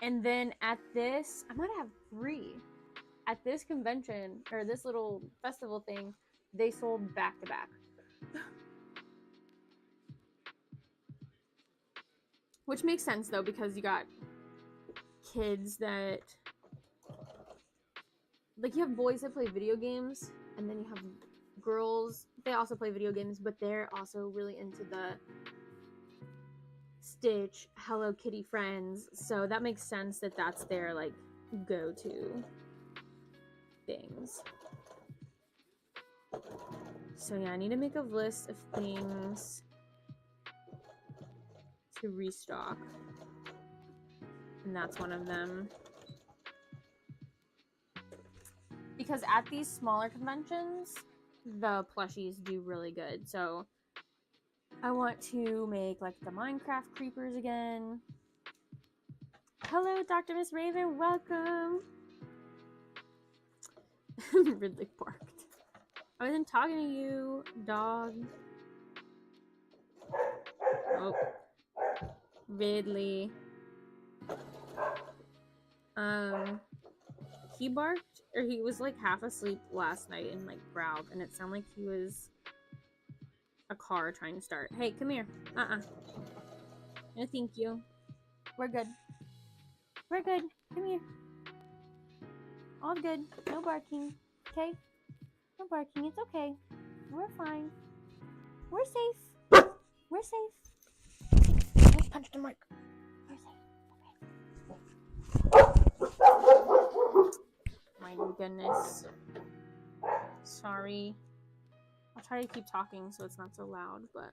And then at this, I might have 3. At this convention, or this little festival thing, they sold back to back. Which makes sense though, because you got kids that, like, you have boys that play video games, and then you have girls, they also play video games, but they're also really into the Stitch, Hello Kitty friends, so that makes sense that that's their, like, go-to things. So yeah, I need to make a list of things to restock, and that's one of them. Because at these smaller conventions, the plushies do really good. So I want to make like the Minecraft creepers again. Hello, Dr. Miss Raven, welcome. Ridley barked. I wasn't talking to you, dog. Oh, Ridley. He barked, or he was like half asleep last night and like growled, and it sounded like he was a car trying to start. Hey, come here. No, thank you. We're good. We're good. Come here. All good. No barking. Okay? No barking. It's okay. We're fine. We're safe. We're safe. Let's punch the mic. We're safe. Okay. My goodness. Sorry. I'll try to keep talking so it's not so loud, but...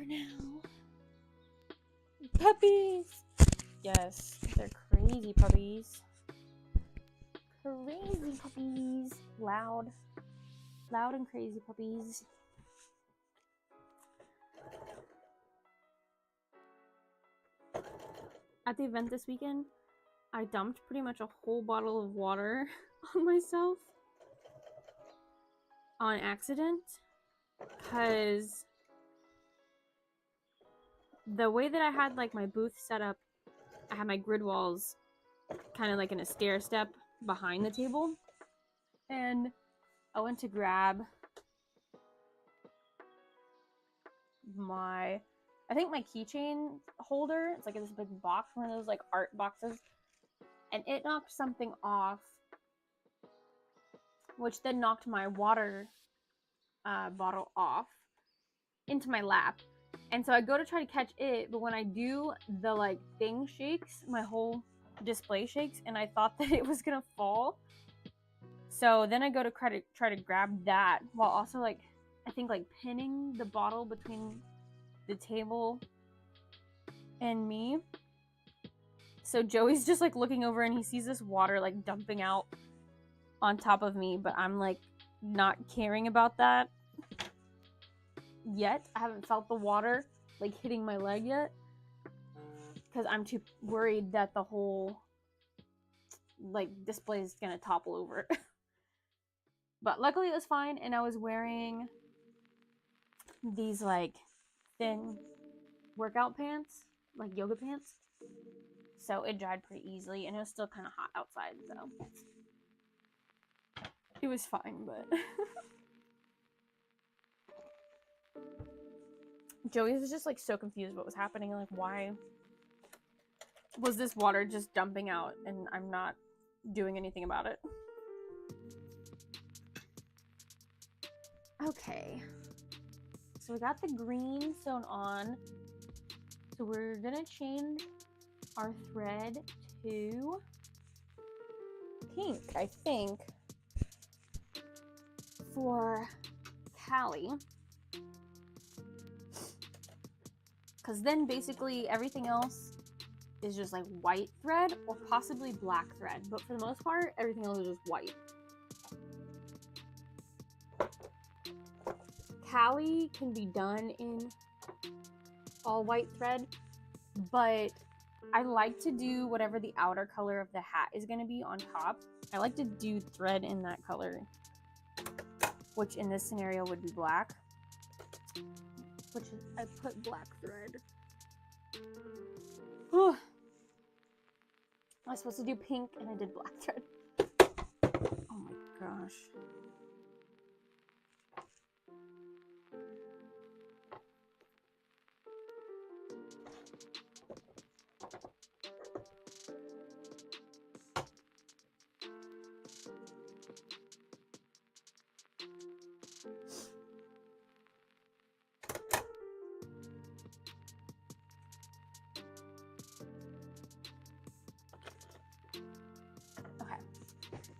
now. Puppies! Yes, they're crazy puppies. Crazy puppies. Loud. Loud and crazy puppies. At the event this weekend, I dumped pretty much a whole bottle of water on myself on accident because the way that I had like my booth set up, I had my grid walls kind of like in a stair step behind the table, and I went to grab my, I think my keychain holder. It's like this big box, one of those like art boxes, and it knocked something off, which then knocked my water bottle off into my lap. And so I go to try to catch it, but when I do, the like thing shakes, my whole display shakes, and I thought that it was gonna fall. So then I go to try to grab that while also like, I think like pinning the bottle between the table and me. So Joey's just like looking over and he sees this water like dumping out on top of me, but I'm like not caring about that yet. I haven't felt the water like hitting my leg yet because I'm too worried that the whole like display is gonna topple over. But luckily it was fine, and I was wearing these like thin workout pants, like yoga pants, so it dried pretty easily, and it was still kind of hot outside, so it was fine. But Joey was just like so confused what was happening, like why was this water just dumping out and I'm not doing anything about it. Okay, so we got the green sewn on, so we're gonna change our thread to pink, I think, for Callie, because then basically everything else is just like white thread or possibly black thread, but for the most part everything else is just white. Callie can be done in all white thread, but I like to do whatever the outer color of the hat is going to be on top. I like to do thread in that color, which in this scenario would be black, which is, I put black thread. I was supposed to do pink and I did black thread. Oh my gosh.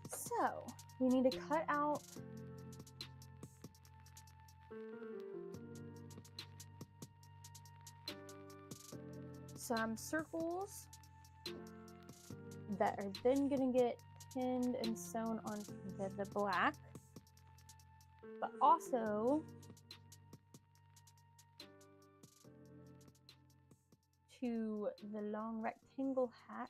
So, we need to cut out some circles that are then going to get pinned and sewn onto the black, but also to the long rectangle hat.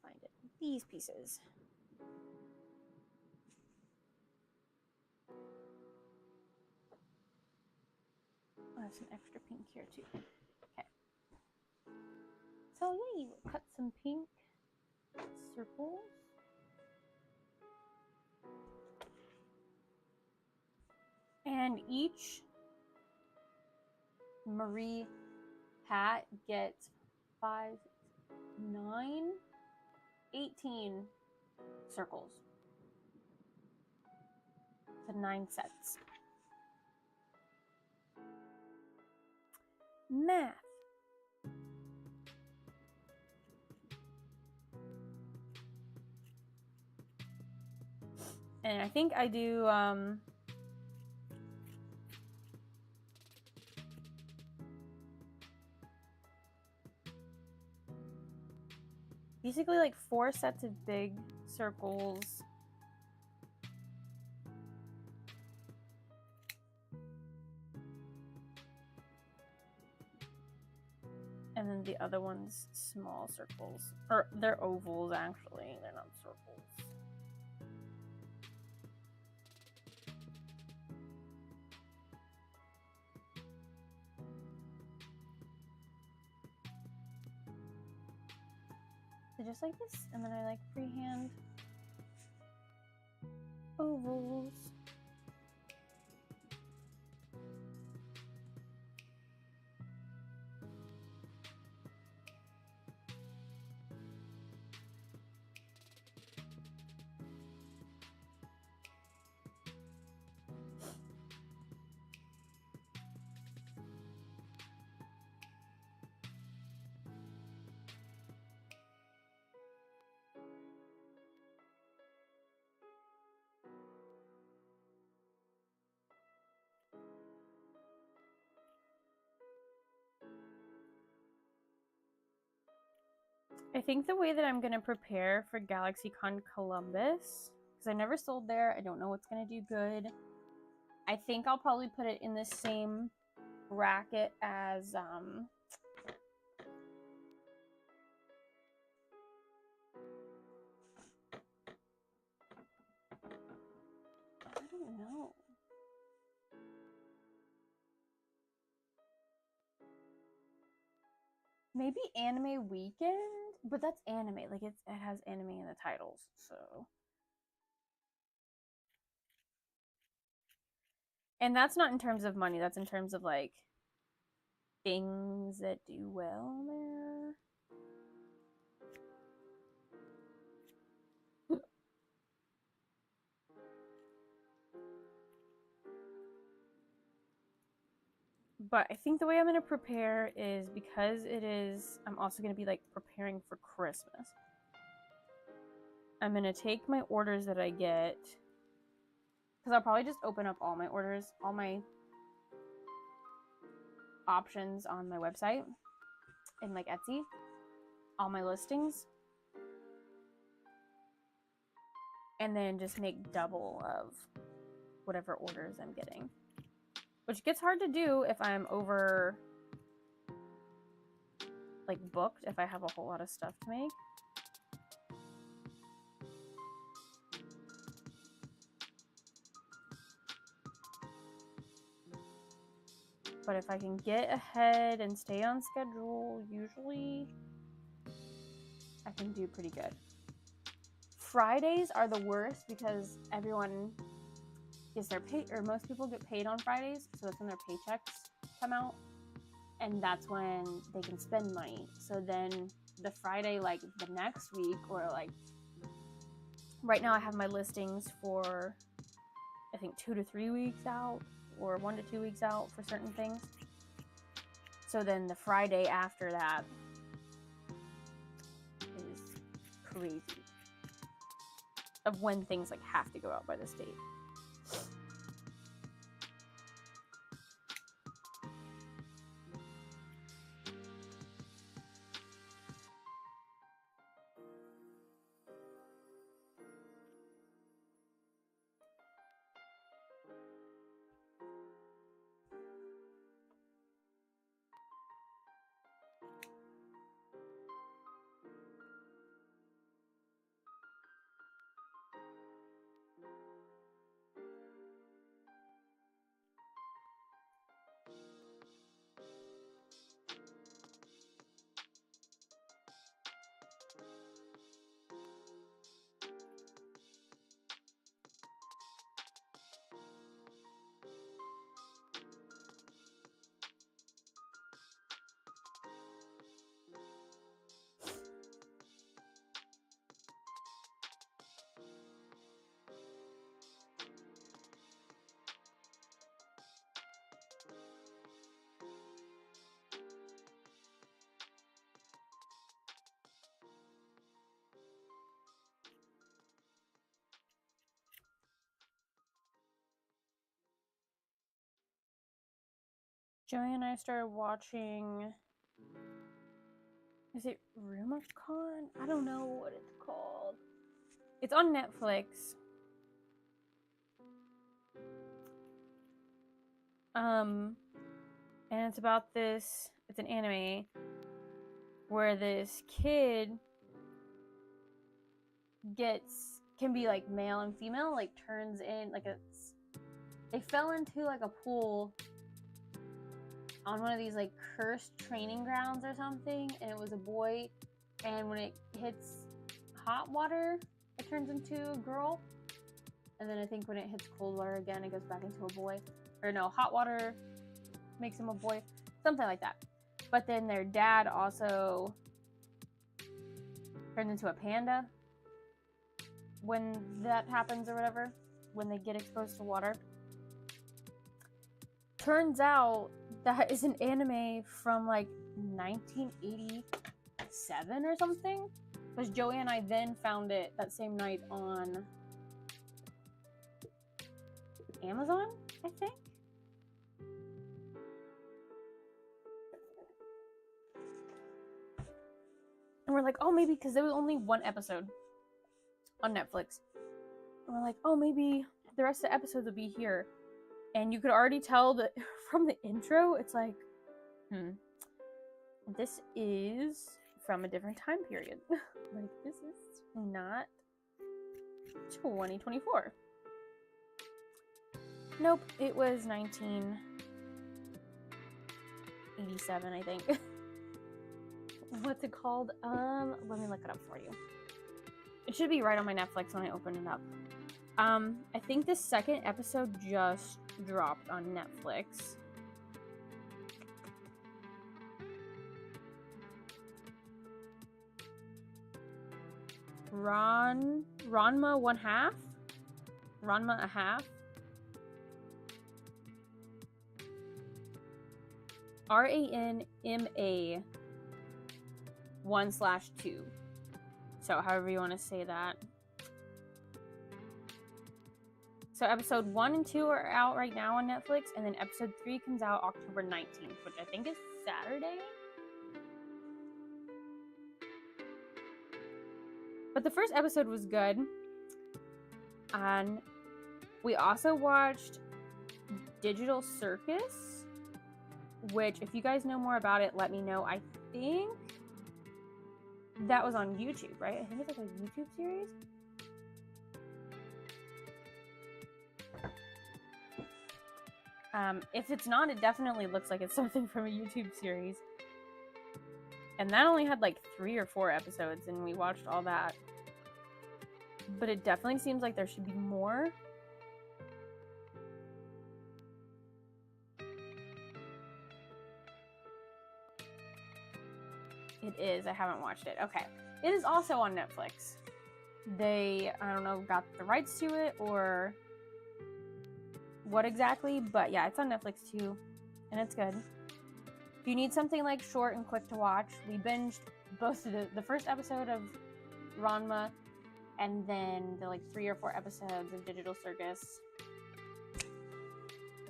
Find it. These pieces. I have some extra pink here too. Okay. So yeah, you cut some pink circles. And each Marie hat gets 5, 9, 18 circles. So 9 sets. Math. And I think I do basically like 4 sets of big circles. And then the other one's small circles. Or they're ovals actually, they're not circles. So just like this, and then I like freehand ovals. I think the way that I'm going to prepare for GalaxyCon Columbus, because I never sold there, I don't know what's going to do good. I think I'll probably put it in the same bracket as I don't know. Maybe Anime Weekend, but that's anime. Like it has anime in the titles, so. And that's not in terms of money. That's in terms of like things that do well there. But I think the way I'm going to prepare is because it is, I'm also going to be like preparing for Christmas. I'm going to take my orders that I get, because I'll probably just open up all my orders, all my options on my website in like Etsy, all my listings, and then just make double of whatever orders I'm getting. Which gets hard to do if I'm over like booked, if I have a whole lot of stuff to make. But if I can get ahead and stay on schedule, usually I can do pretty good. Fridays are the worst because everyone gets their pay, or most people get paid on Fridays, so that's when their paychecks come out, and that's when they can spend money. So then the Friday, like the next week, or like right now I have my listings for I think 2 to 3 weeks out, or 1 to 2 weeks out for certain things. So then the Friday after that is crazy of when things like have to go out by this date. Joey and I started watching. Is it Room of Con? I don't know what it's called. It's on Netflix. And it's about this. It's an anime where this kid can be like male and female, like turns in like they fell into like a pool on one of these like cursed training grounds or something, and it was a boy, and when it hits hot water it turns into a girl, and then I think when it hits cold water again it goes back into a boy, or no, hot water makes him a boy, something like that. But then their dad also turns into a panda when that happens, or whatever, when they get exposed to water. Turns out that is an anime from like 1987 or something, because Joey and I then found it that same night on Amazon, I think. And we're like, oh, maybe, because there was only one episode on Netflix. And we're like, oh, maybe the rest of the episodes will be here. And you could already tell that from the intro, it's like, this is from a different time period. Like, this is not 2024. Nope, it was 1987, I think. What's it called? Let me look it up for you. It should be right on my Netflix when I open it up. I think the second episode just dropped on Netflix. Ranma one half? Ranma a half? RANMA 1/2. So however you want to say that. So episode 1 and 2 are out right now on Netflix, and then episode 3 comes out October 19th, which I think is Saturday. But the first episode was good. And we also watched Digital Circus, which, if you guys know more about it, let me know. I think that was on YouTube, right? I think it's like a YouTube series. If it's not, it definitely looks like it's something from a YouTube series. And that only had like 3 or 4 episodes, and we watched all that. But it definitely seems like there should be more. It is. I haven't watched it. Okay. It is also on Netflix. They, I don't know, got the rights to it or what exactly, but yeah, it's on Netflix too, and it's good. If you need something like short and quick to watch, we binged both the first episode of Ranma and then the like 3 or 4 episodes of Digital Circus.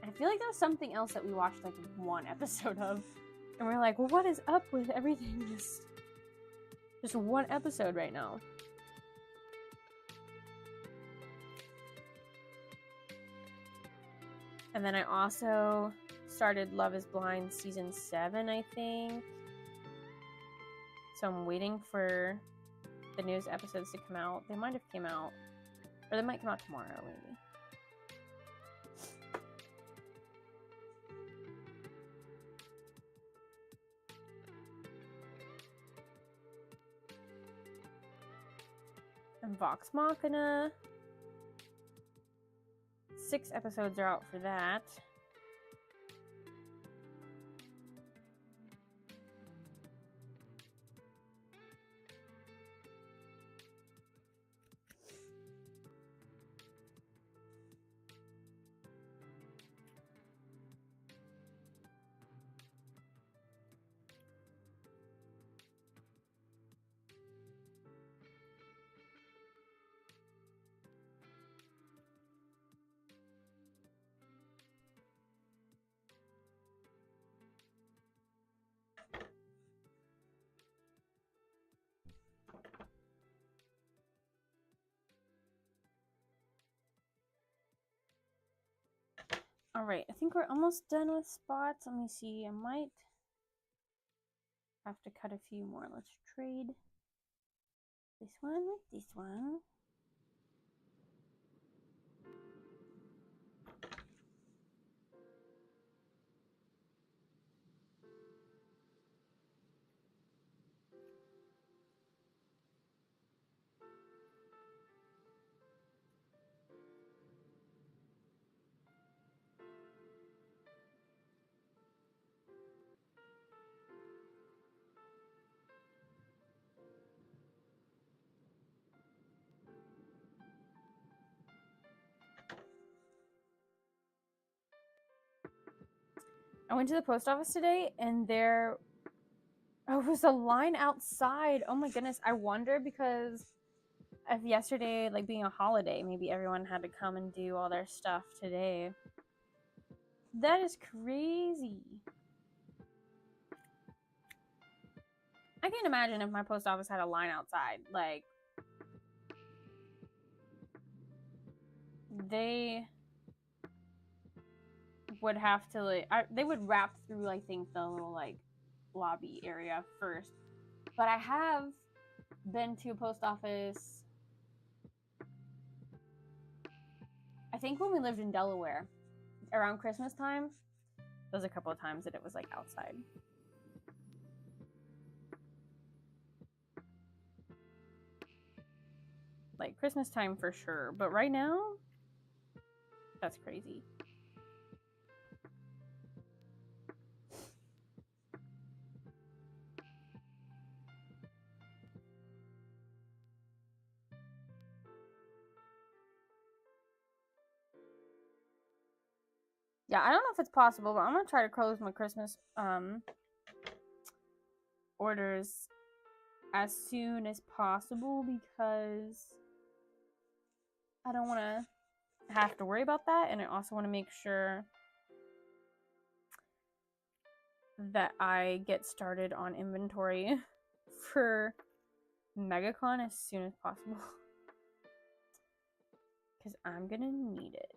I feel like there was something else that we watched like 1 episode of, and we're like, well, what is up with everything just 1 episode right now? And then I also started Love is Blind season 7, I think. So I'm waiting for the newest episodes to come out. They might have came out, or they might come out tomorrow, maybe. And Vox Machina. 6 episodes are out for that. Alright, I think we're almost done with spots. Let me see. I might have to cut a few more. Let's trade this one with this one. I went to the post office today and there was a line outside. Oh my goodness. I wonder because of yesterday like being a holiday, maybe everyone had to come and do all their stuff today. That is crazy. I can't imagine if my post office had a line outside. Like, they would have to, like, they would wrap through, I think, the little, like, lobby area first. But I have been to a post office, I think when we lived in Delaware, around Christmas time. There was a couple of times that it was, like, outside. Like, Christmas time for sure. But right now, that's crazy. Yeah, I don't know if it's possible, but I'm gonna try to close my Christmas orders as soon as possible because I don't want to have to worry about that, and I also want to make sure that I get started on inventory for MegaCon as soon as possible because I'm gonna need it.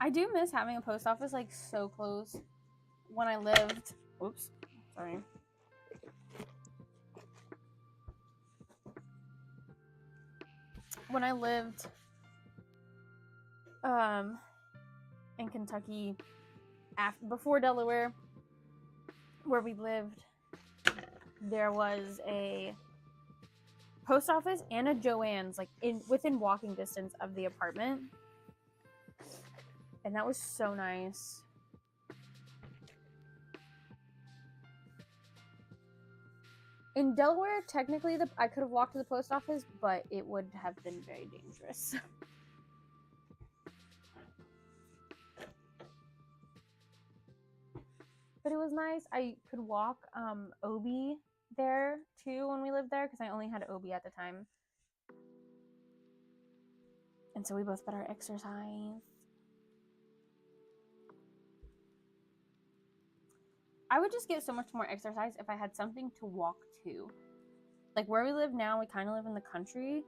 I do miss having a post office like so close when I lived. Oops, sorry. When I lived in Kentucky before Delaware, where we lived, there was a post office and a Joann's like within walking distance of the apartment. And that was so nice. In Delaware, technically, I could have walked to the post office, but it would have been very dangerous. But it was nice. I could walk Obi there, too, when we lived there, because I only had Obi at the time. And so we both got our exercise. I would just get so much more exercise if I had something to walk to. Like, where we live now, we kind of live in the country.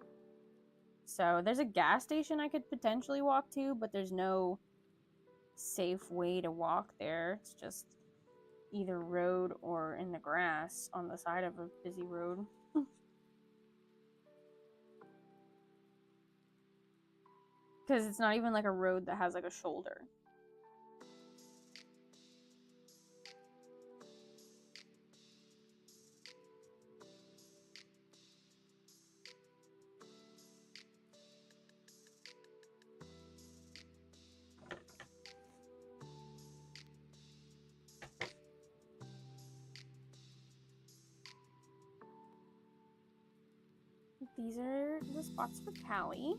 So there's a gas station I could potentially walk to, but there's no safe way to walk there. It's just either road or in the grass on the side of a busy road. Because it's not even like a road that has like a shoulder. These are the spots for Callie.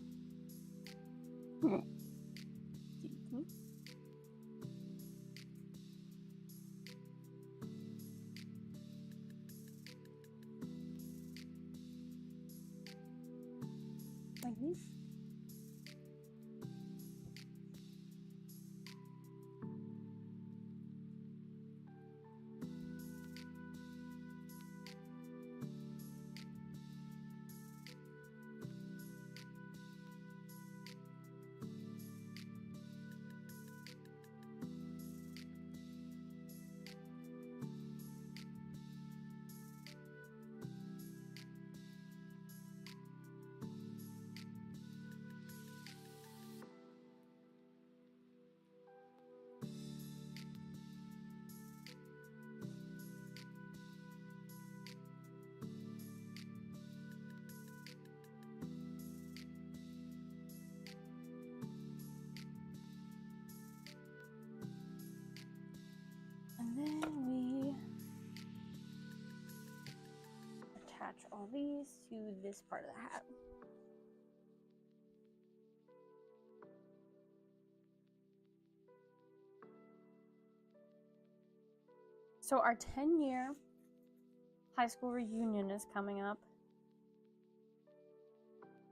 Like these. And then we attach all these to this part of the hat. So our 10-year high school reunion is coming up.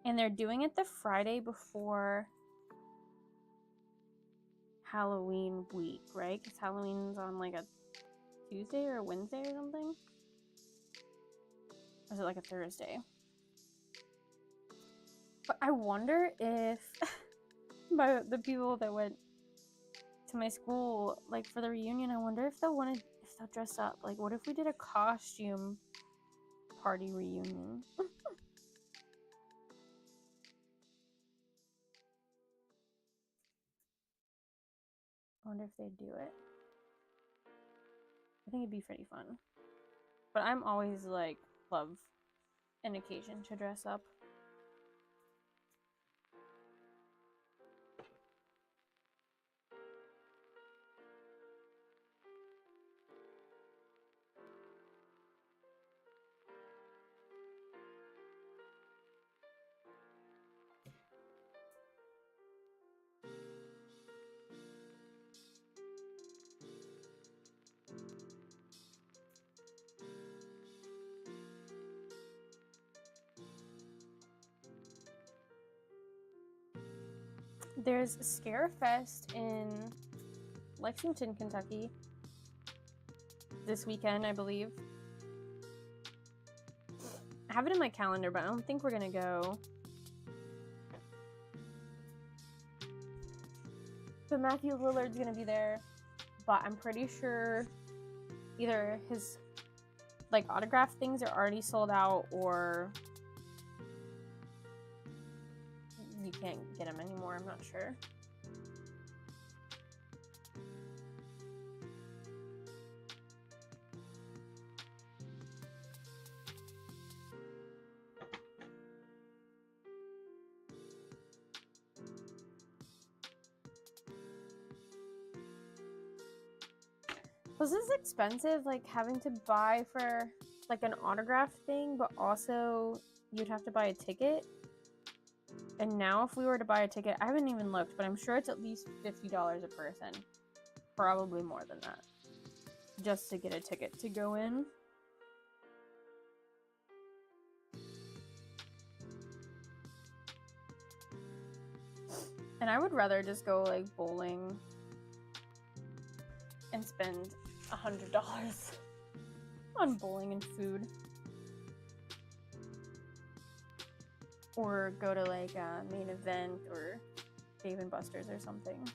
And they're doing it the Friday before Halloween week, right? Because Halloween's on like a Tuesday or a Wednesday or something. Or is it like a Thursday? But I wonder if the people that went to my school, like for the reunion, I wonder if they'll dress up. Like, what if we did a costume party reunion? I wonder if they'd do it. I think it'd be pretty fun. But I'm always like, love an occasion to dress up. There's Scarefest in Lexington, Kentucky this weekend, I believe. I have it in my calendar, but I don't think we're gonna go. But Matthew Lillard's gonna be there, but I'm pretty sure either his like autograph things are already sold out or you can't get them anymore. I'm not sure. Was this expensive, like having to buy for like an autograph thing, but also you'd have to buy a ticket? And now if we were to buy a ticket, I haven't even looked, but I'm sure it's at least $50 a person. Probably more than that. Just to get a ticket to go in. And I would rather just go like bowling and spend $100 on bowling and food. Or go to like a main event or Dave & Buster's or something.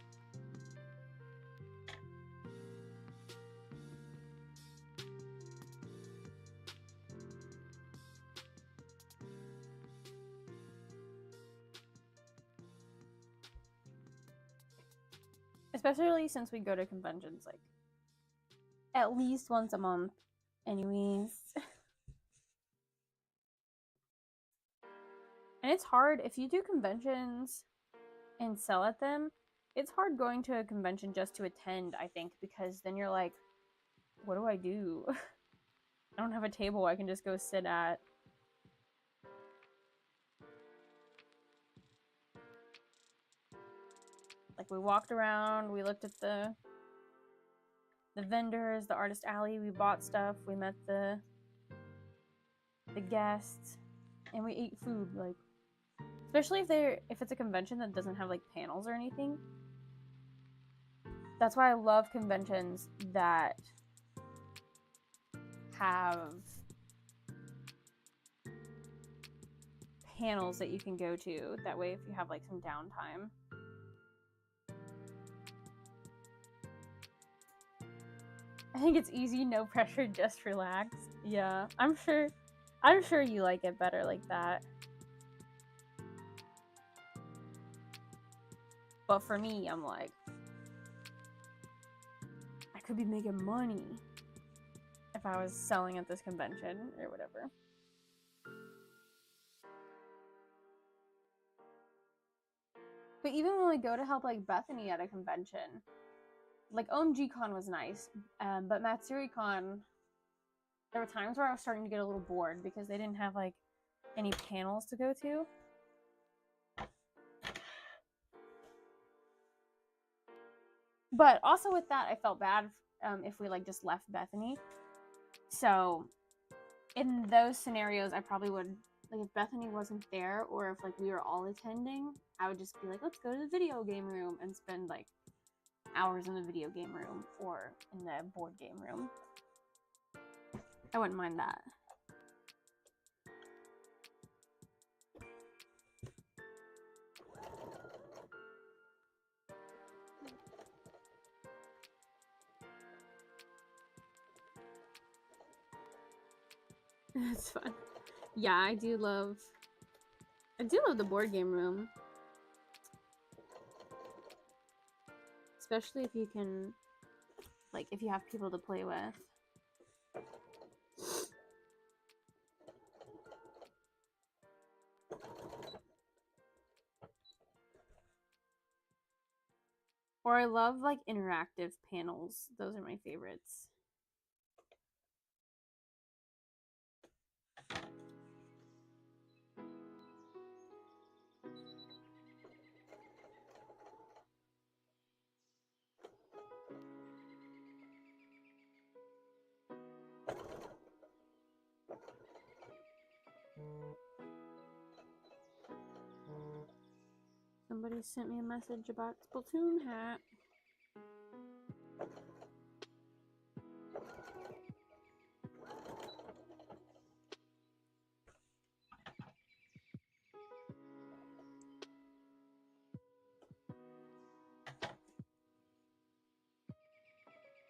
Especially since we go to conventions like at least once a month anyways. And it's hard if you do conventions and sell at them. It's hard going to a convention just to attend, I think, because then you're like, what do I do? I don't have a table I can just go sit at. Like, we walked around, we looked at the vendors, the artist alley, we bought stuff, we met the guests, and we ate food. Like, Especially if it's a convention that doesn't have like panels or anything. That's why I love conventions that have panels that you can go to. That way, if you have like some downtime. I think it's easy, no pressure, just relax. Yeah, I'm sure you like it better like that. But for me, I'm like, I could be making money if I was selling at this convention or whatever. But even when we go to help like Bethany at a convention, like OMG Con was nice, but Matsuri Con, there were times where I was starting to get a little bored because they didn't have like any panels to go to. But also with that, I felt bad if we like just left Bethany. So in those scenarios, I probably would, like, if Bethany wasn't there or if like we were all attending, I would just be like, let's go to the video game room and spend like hours in the video game room or in the board game room. I wouldn't mind that. It's fun. Yeah, I do love the board game room. Especially if you can, like, if you have people to play with. Or I love, like, interactive panels. Those are my favorites. Somebody sent me a message about Splatoon hat.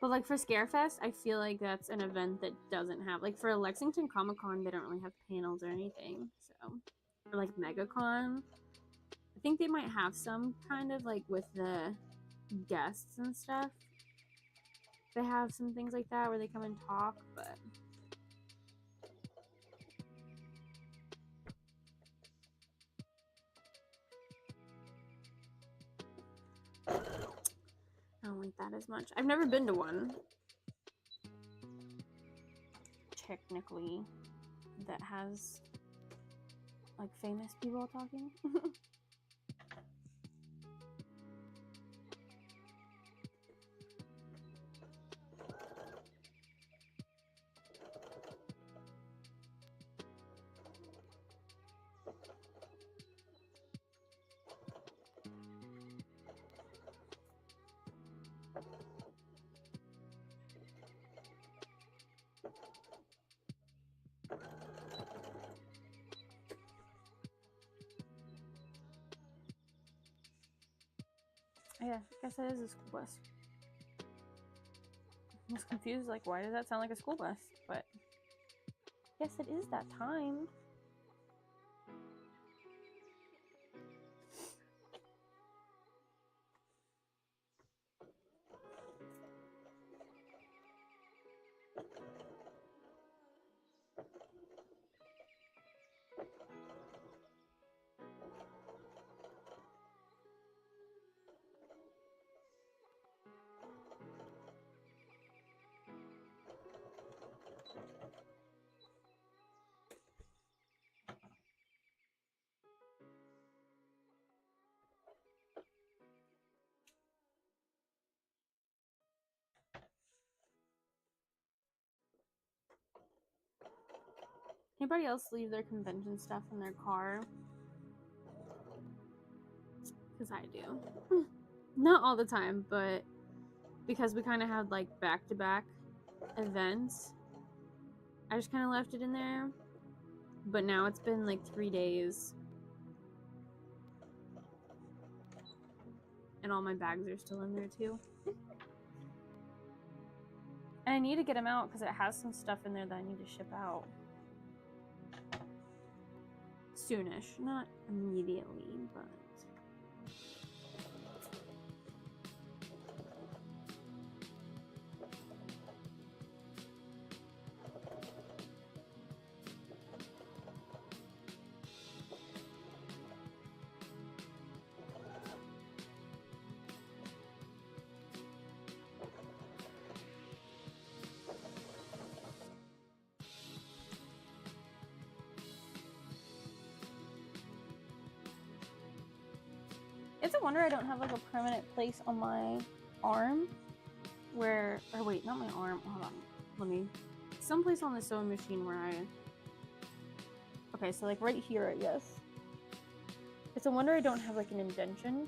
But like for Scarefest, I feel like that's an event that doesn't have, like, for Lexington Comic Con, they don't really have panels or anything. So, or like MegaCon, I think they might have some kind of like with the guests and stuff. They have some things like that where they come and talk, but I don't like that as much. I've never been to one, technically, that has like famous people talking. Yeah, I guess that is a school bus. I was confused, like, why does that sound like a school bus? But yes, it is that time. Anybody else leave their convention stuff in their car? Because I do. Not all the time, but because we kind of had like back-to-back events, I just kind of left it in there. But now it's been like 3 days. And all my bags are still in there too. And I need to get them out because it has some stuff in there that I need to ship out. Soonish. Not immediately, but... It's a wonder I don't have like a permanent place on my arm where, or wait, not my arm, hold on, let me, someplace on the sewing machine where okay, so like right here, I guess. It's a wonder I don't have like an indention.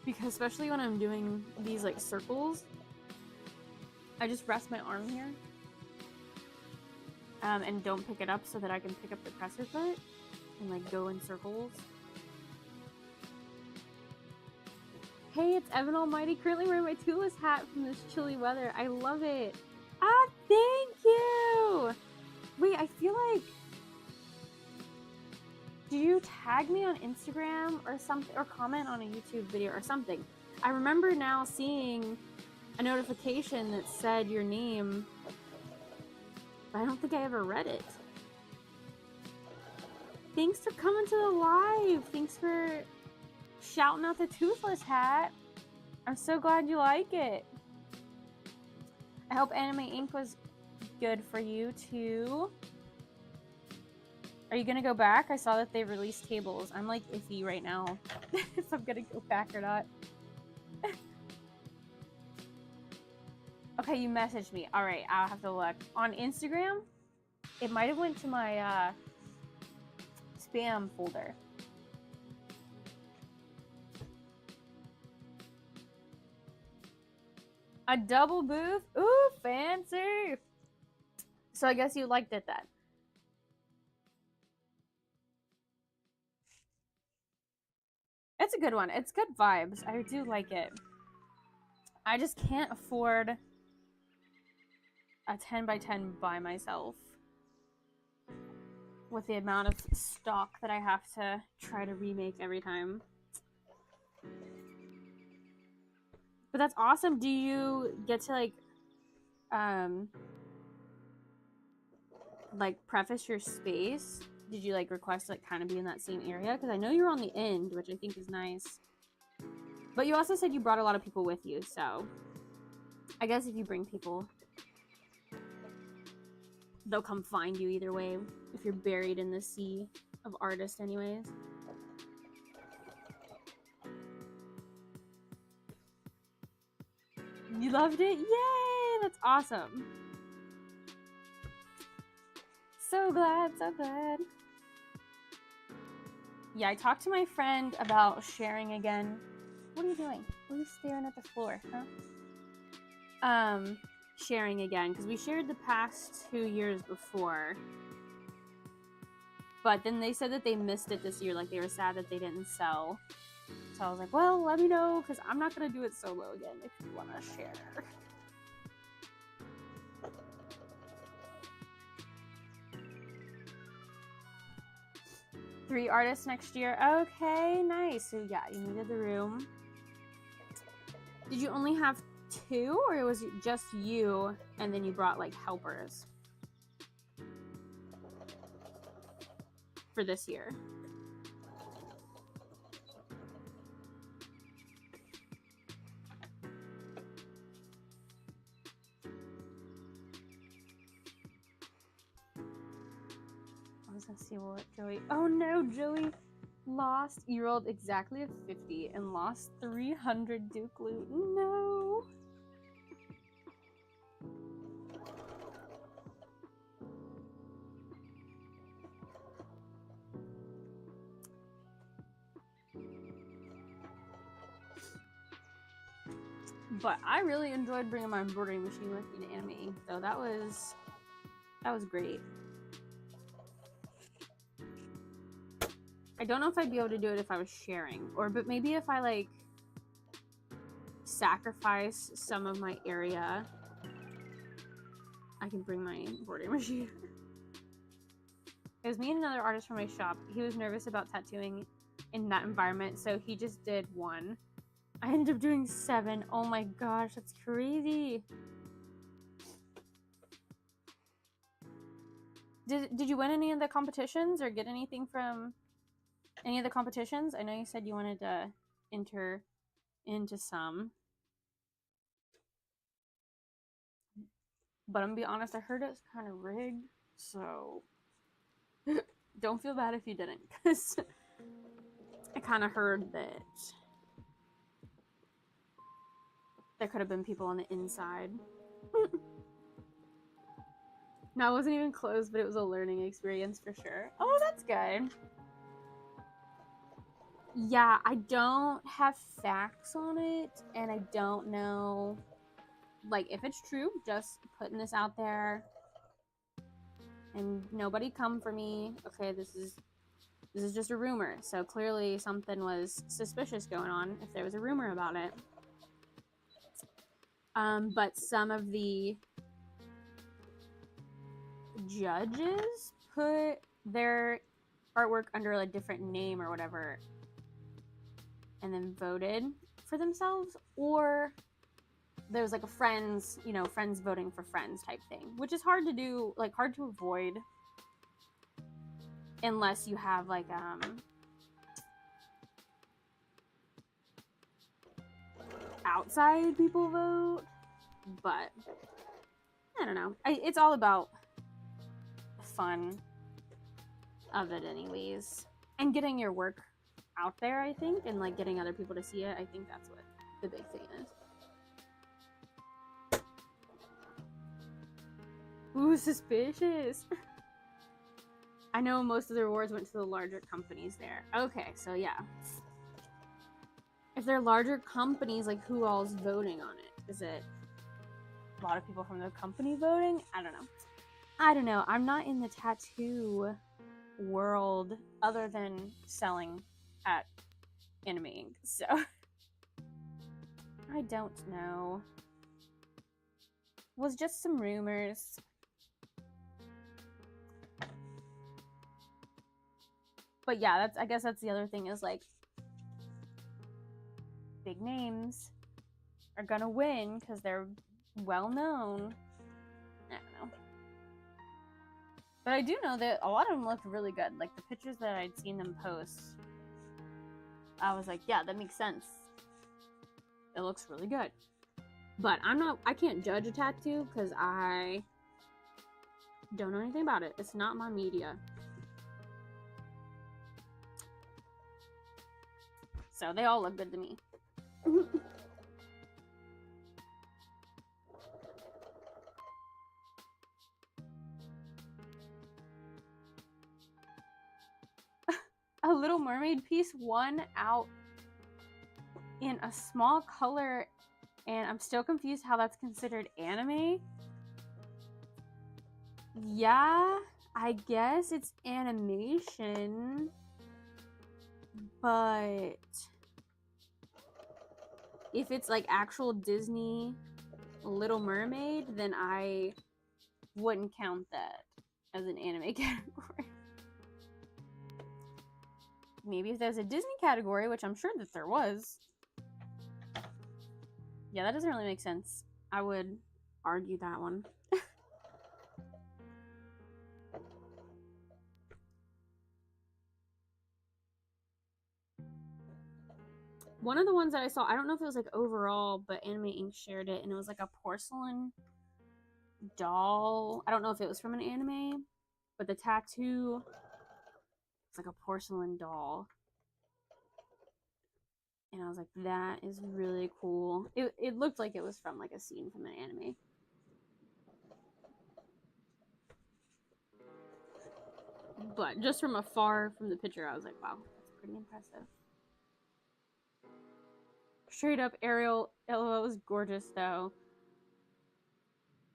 Because especially when I'm doing these like circles, I just rest my arm here and don't pick it up so that I can pick up the presser foot and like go in circles. Hey, it's Evan Almighty, currently wearing my toolless hat from this chilly weather. I love it. Ah, thank you! Wait, I feel like... Did you tag me on Instagram or something, or comment on a YouTube video or something? I remember now seeing a notification that said your name, but I don't think I ever read it. Thanks for coming to the live. Thanks for shouting out the toothless hat. I'm so glad you like it. I hope Anime Inc. was good for you too. Are you gonna go back? I saw that they released tables. I'm like iffy right now if I'm gonna go back or not. Okay, you messaged me. All right, I'll have to look. On Instagram, it might have went to my spam folder. A double booth? Ooh, fancy! So I guess you liked it then. It's a good one. It's good vibes. I do like it. I just can't afford a 10 by 10 by myself with the amount of stock that I have to try to remake every time. But that's awesome. Do you get to like preface your space? Did you like request to like kind of be in that same area? Because I know you're on the end, which I think is nice. But you also said you brought a lot of people with you, so I guess if you bring people, they'll come find you either way if you're buried in the sea of artists anyways. You loved it? Yay! That's awesome. So glad, so glad. Yeah, I talked to my friend about sharing again. What are you doing? What are you staring at the floor, huh? Sharing again, because we shared the past 2 years before. But then they said that they missed it this year, like they were sad that they didn't sell. So I was like, well, let me know, because I'm not going to do it solo again if you want to share. Three artists next year. Okay, nice. So yeah, you needed the room. Did you only have 2, or was it just you and then you brought like helpers for this year? Let's see what Joey. Oh no, Joey lost. You rolled exactly a 50 and lost 300 Duke loot. No. But I really enjoyed bringing my embroidery machine with me to Anime Inc. So that was great. I don't know if I'd be able to do it if I was sharing, but maybe if I like sacrifice some of my area, I can bring my embroidery machine. It was me and another artist from my shop. He was nervous about tattooing in that environment, so he just did 1. I ended up doing 7. Oh my gosh, that's crazy. Did you win any of the competitions or get anything from any of the competitions? I know you said you wanted to enter into some. But I'm gonna be honest, I heard it's kind of rigged, so don't feel bad if you didn't, because I kind of heard that there could have been people on the inside. No, it wasn't even close, but it was a learning experience for sure. Oh, that's good. Yeah, I don't have facts on it, and I don't know, like, if it's true. Just putting this out there, and nobody come for me. Okay, this is just a rumor, so clearly something was suspicious going on if there was a rumor about it. But some of the judges put their artwork under a different name or whatever and then voted for themselves, or there was like a friends voting for friends type thing, which is hard to do, like hard to avoid unless you have like outside people vote. But I don't know, it's all about fun of it anyways, and getting your work out there, I think, and like getting other people to see it. I think that's what the big thing is. Ooh, suspicious. I know most of the rewards went to the larger companies there. Okay, so yeah, if they're larger companies, like who all's voting on it? Is it a lot of people from the company voting? I don't know. I'm not in the tattoo world other than selling at Anime Inc. So I don't know. It was just some rumors. But yeah, I guess that's the other thing, is like big names are gonna win because they're well known. I don't know. But I do know that a lot of them looked really good. Like the pictures that I'd seen them post, I was like, yeah, that makes sense. It looks really good. But I can't judge a tattoo because I don't know anything about it. It's not my media. So they all look good to me. A Little Mermaid piece won out in a small color, and I'm still confused how that's considered anime. Yeah, I guess it's animation, but if it's like actual Disney Little Mermaid, then I wouldn't count that as an anime category. Maybe if there's a Disney category, which I'm sure that there was. Yeah, that doesn't really make sense. I would argue that one. One of the ones that I saw, I don't know if it was like overall, but Anime Inc. shared it, and it was like a porcelain doll. I don't know if it was from an anime, but the tattoo, it's like a porcelain doll. And I was like, that is really cool. It looked like it was from like a scene from an anime. But just from afar from the picture, I was like, wow, that's pretty impressive. Straight up Ariel. LOL was gorgeous though.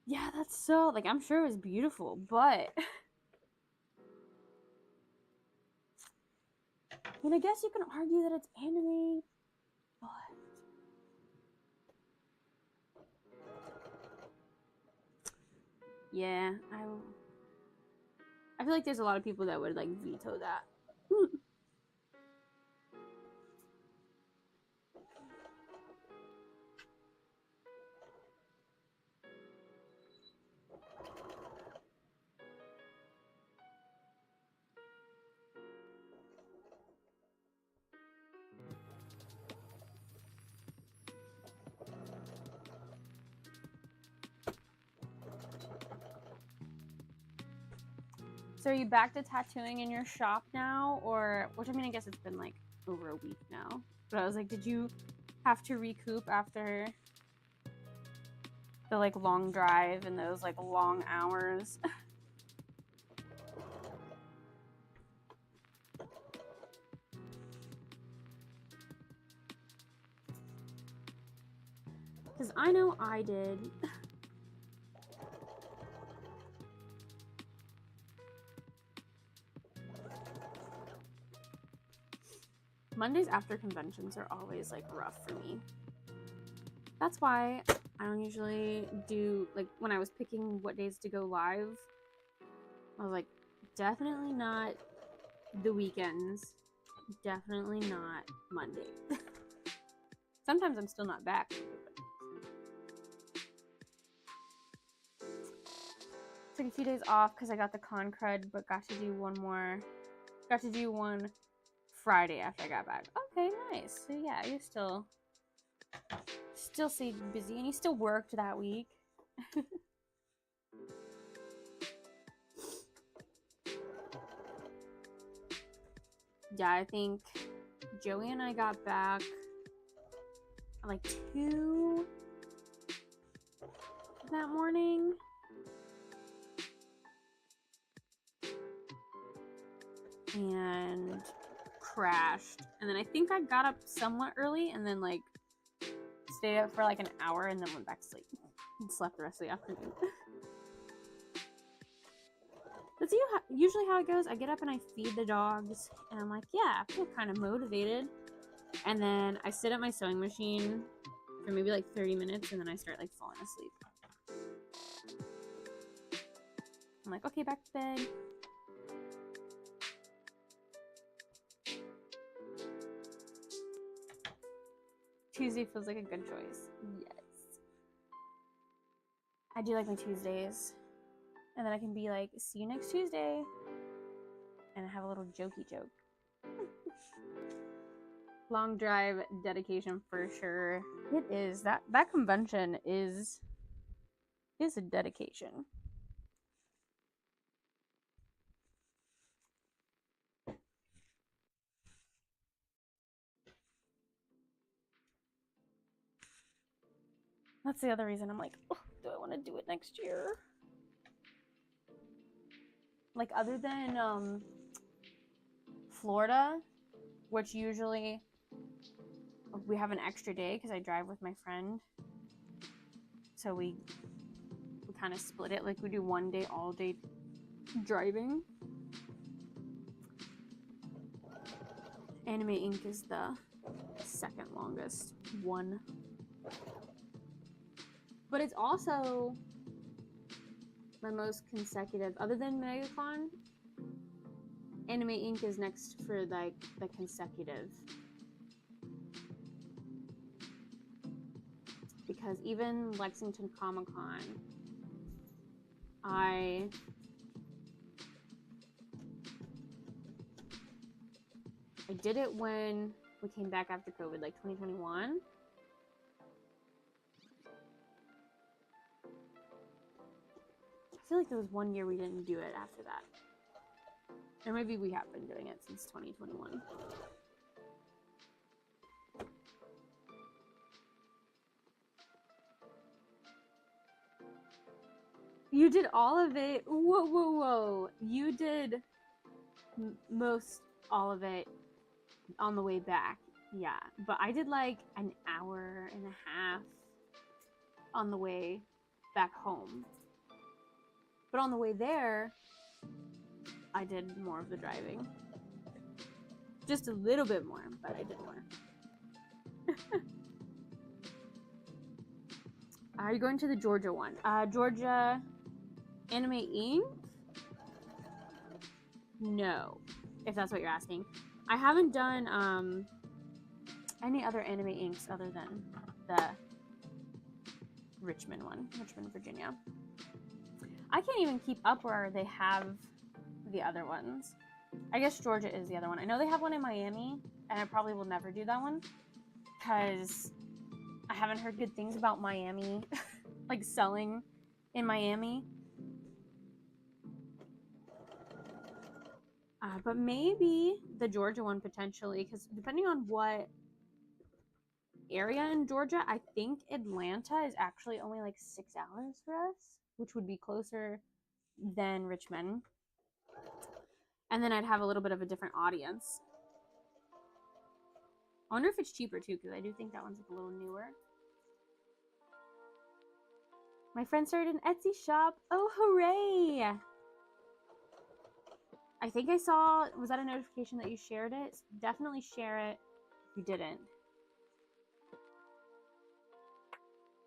Yeah, that's so, like, I'm sure it was beautiful, but I mean, I guess you can argue that it's anime, but yeah, I feel like there's a lot of people that would like veto that. So are you back to tattooing in your shop now, or, which I mean, I guess it's been like over a week now, but I was like, did you have to recoup after the like long drive and those like long hours? Because I know I did. Mondays after conventions are always like rough for me. That's why I don't usually do, like, when I was picking what days to go live, I was like, definitely not the weekends, definitely not Monday. Sometimes I'm still not back. Took a few days off because I got the con crud, but got to do one Friday after I got back. Okay, nice. So yeah, you're still stayed busy, and you still worked that week. Yeah, I think Joey and I got back at like 2 that morning. And crashed. And then I think I got up somewhat early and then like stayed up for like an hour and then went back to sleep and slept the rest of the afternoon. That's usually how it goes. I get up and I feed the dogs and I'm like, yeah, I feel kind of motivated. And then I sit at my sewing machine for maybe like 30 minutes and then I start like falling asleep. I'm like, okay, back to bed. Tuesday feels like a good choice. Yes. I do like my Tuesdays. And then I can be like, see you next Tuesday. And I have a little jokey joke. Long drive dedication for sure. It is. That convention is a dedication. That's the other reason I'm like, oh, do I want to do it next year? Like, other than Florida, which usually we have an extra day because I drive with my friend. So we kind of split it. Like, we do one day, all day driving. Anime Inc. is the second longest one. But it's also my most consecutive, other than MegaCon. Anime Inc. is next for like the consecutive. Because even Lexington Comic Con, I did it when we came back after COVID, like 2021. I feel like there was one year we didn't do it after that. Or maybe we have been doing it since 2021. You did all of it? Whoa, whoa, whoa. You did most all of it on the way back. Yeah, but I did like an hour and a half on the way back home. But on the way there, I did more of the driving. Just a little bit more, but I did more. Are you going to the Georgia one? Georgia Anime Inc? No, if that's what you're asking. I haven't done any other Anime Incs other than the Richmond one, Richmond, Virginia. I can't even keep up where they have the other ones. I guess Georgia is the other one. I know they have one in Miami, and I probably will never do that one because I haven't heard good things about Miami, like selling in Miami. But maybe the Georgia one potentially, because depending on what area in Georgia, I think Atlanta is actually only like 6 hours for us, which would be closer than Richmond. And then I'd have a little bit of a different audience. I wonder if it's cheaper too, because I do think that one's like a little newer. My friend started an Etsy shop. Oh, hooray! I think I saw, was that a notification that you shared it? Definitely share it if you didn't.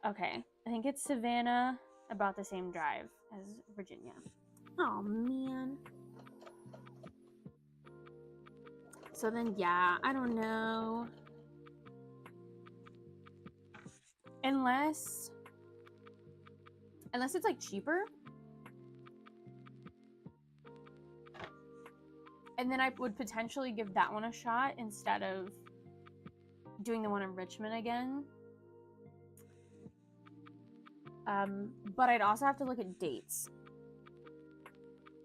Okay, I think it's Savannah, about the same drive as Virginia. Oh, man. So then, yeah, I don't know. Unless it's like cheaper. And then I would potentially give that one a shot instead of doing the one in Richmond again. But I'd also have to look at dates.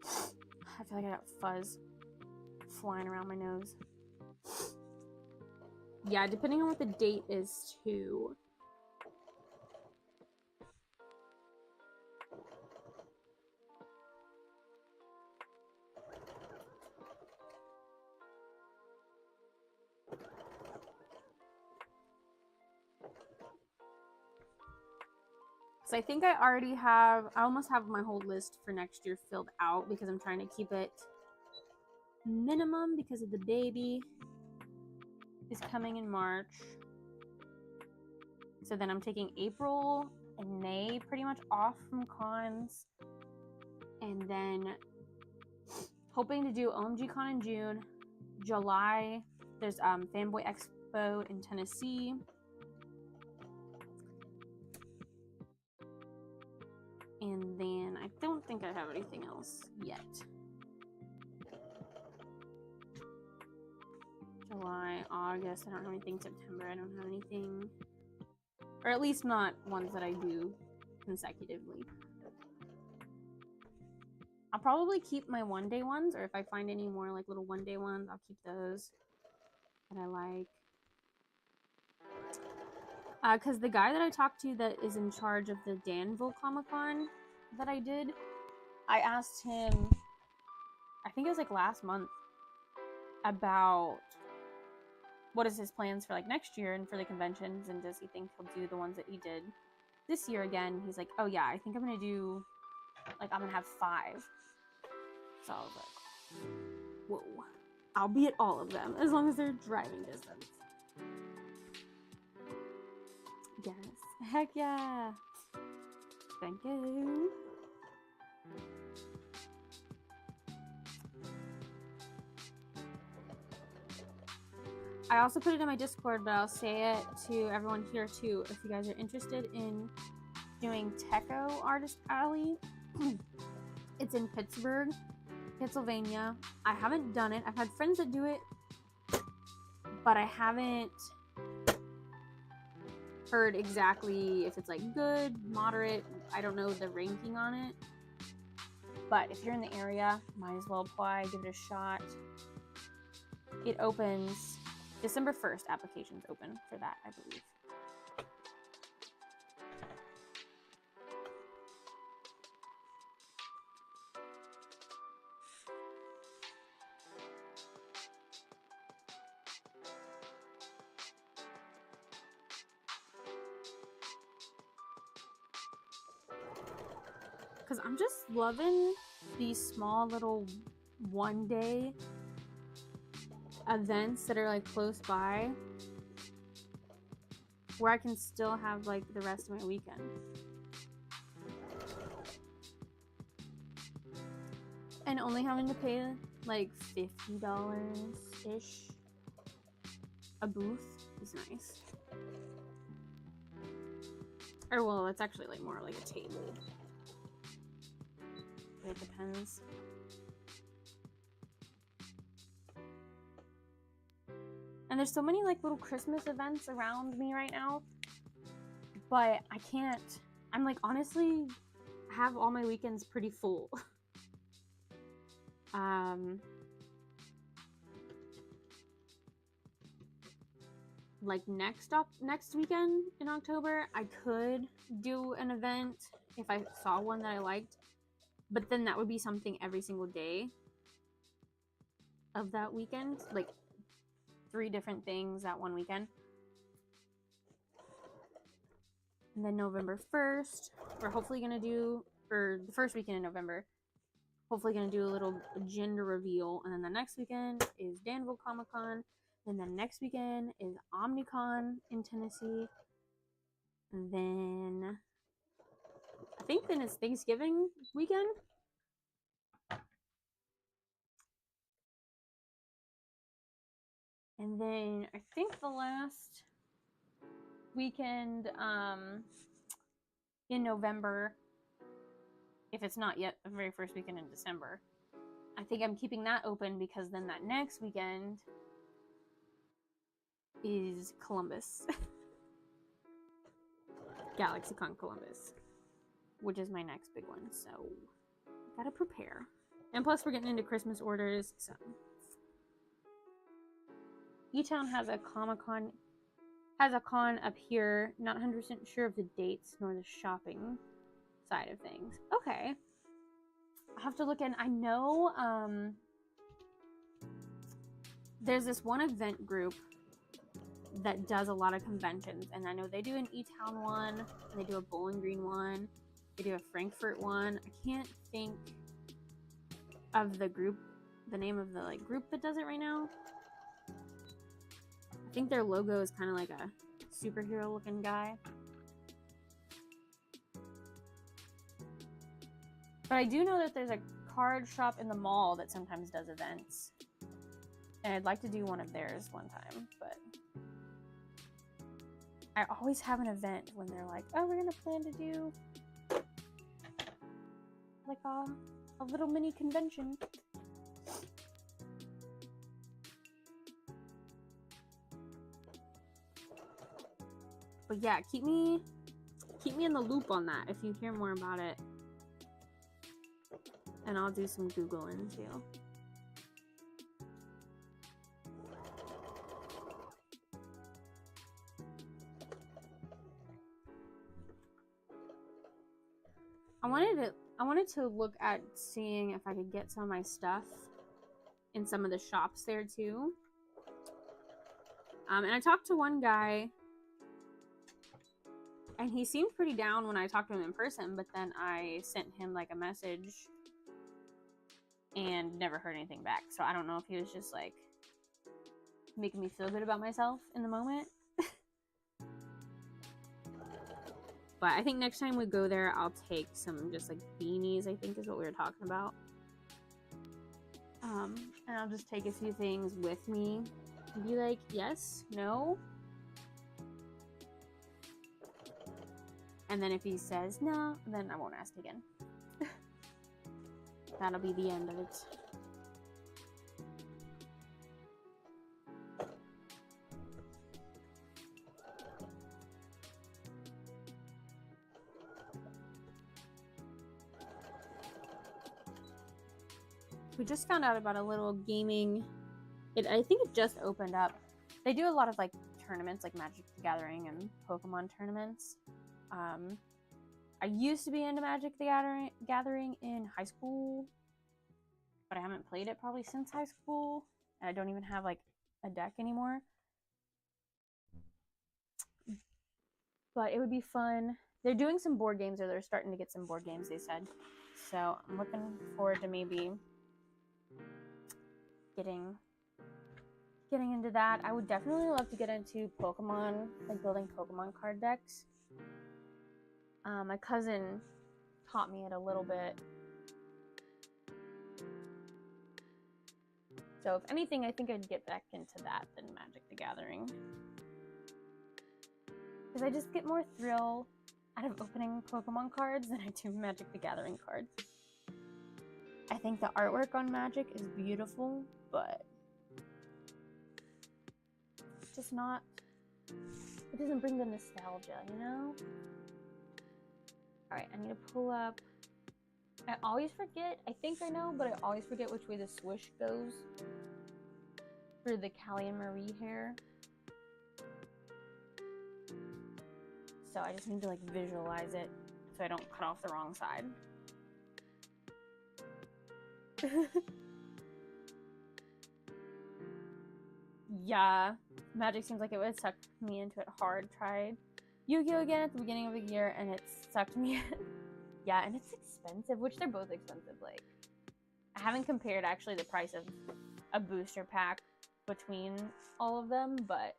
I feel like I got fuzz flying around my nose. Yeah, depending on what the date is too. So I think I almost have my whole list for next year filled out because I'm trying to keep it minimum because of the baby is coming in March. So then I'm taking April and May pretty much off from cons. And then hoping to do OMG Con in June. July, there's Fanboy Expo in Tennessee. And then I don't think I have anything else yet. July, August, I don't have anything. September, I don't have anything. Or at least not ones that I do consecutively. I'll probably keep my one-day ones, or if I find any more like little one-day ones, I'll keep those that I like. Because the guy that I talked to that is in charge of the Danville Comic-Con that I did, I asked him, I think it was like last month, about what is his plans for like next year and for the conventions, and does he think he'll do the ones that he did this year again. He's like, oh yeah, I think I'm gonna do, like, I'm gonna have 5. So I was like, whoa, I'll be at all of them as long as they're driving distance. Yes, heck yeah. Thank you. I also put it in my Discord, but I'll say it to everyone here too. If you guys are interested in doing Techo Artist Alley, it's in Pittsburgh, Pennsylvania. I haven't done it. I've had friends that do it, but I haven't heard exactly if it's like good, moderate. I don't know the ranking on it. But if you're in the area, might as well apply, give it a shot. It opens December 1st. Applications open for that, I believe. because I'm just loving these small little one-day events that are like close by where I can still have like the rest of my weekend. And only having to pay like $50-ish a booth is nice. Or well, it's actually like more like a table. But it depends. And there's so many like little Christmas events around me right now. But I can't. I'm like honestly have all my weekends pretty full. Like next weekend in October, I could do an event if I saw one that I liked, but then that would be something every single day of that weekend, like 3 different things that one weekend. And then November 1st, we're hopefully gonna do, for the first weekend in November, hopefully gonna do a little gender reveal, and then the next weekend is Danville Comic Con. Then the next weekend is OmniCon in Tennessee. And then I think then it's Thanksgiving weekend. And then I think the last weekend in November, if it's not yet the very first weekend in December, I think I'm keeping that open because then that next weekend is Columbus. GalaxyCon Columbus, which is my next big one, so gotta prepare. And plus we're getting into Christmas orders, so E-Town has a con up here. Not 100% sure of the dates nor the shopping side of things. Okay, I'll have to look in. I know there's this one event group that does a lot of conventions, and I know they do an E-Town one, and they do a Bowling Green one, they do a Frankfurt one. I can't think of the group, the name of the like group that does it right now. I think their logo is kind of like a superhero looking guy. But I do know that there's a card shop in the mall that sometimes does events, and I'd like to do one of theirs one time, but I always have an event when they're like, oh, we're gonna plan to do like a little mini convention. But yeah, keep me in the loop on that if you hear more about it. And I'll do some Googling too. I wanted to look at seeing if I could get some of my stuff in some of the shops there too. And I talked to one guy, and he seemed pretty down when I talked to him in person, but then I sent him like a message and never heard anything back. So I don't know if he was just like making me feel good about myself in the moment. But I think next time we go there, I'll take some just like beanies, I think is what we were talking about. And I'll just take a few things with me and be like, yes, no. And then if he says no, then I won't ask again. That'll be the end of it. We just found out about a little gaming. I think it just opened up. They do a lot of like tournaments, like Magic the Gathering and Pokemon tournaments. I used to be into Magic the Gathering in high school, but I haven't played it probably since high school, and I don't even have like a deck anymore. But it would be fun. They're doing some board games, or they're starting to get some board games, they said. So I'm looking forward to maybe getting into that. I would definitely love to get into Pokemon, like building Pokemon card decks. My cousin taught me it a little bit. So if anything, I think I'd get back into that than Magic the Gathering. Because I just get more thrill out of opening Pokemon cards than I do Magic the Gathering cards. I think the artwork on Magic is beautiful, but it's just not, it doesn't bring the nostalgia, you know? Alright, I need to pull up. I always forget, I think I know, but I always forget which way the swoosh goes for the Callie and Marie hair. So I just need to like visualize it so I don't cut off the wrong side. Yeah, Magic seems like it would suck me into it hard. Tried Yu-Gi-Oh! Again at the beginning of the year and it sucked me in. Yeah, and it's expensive, which they're both expensive. Like, I haven't compared actually the price of a booster pack between all of them, but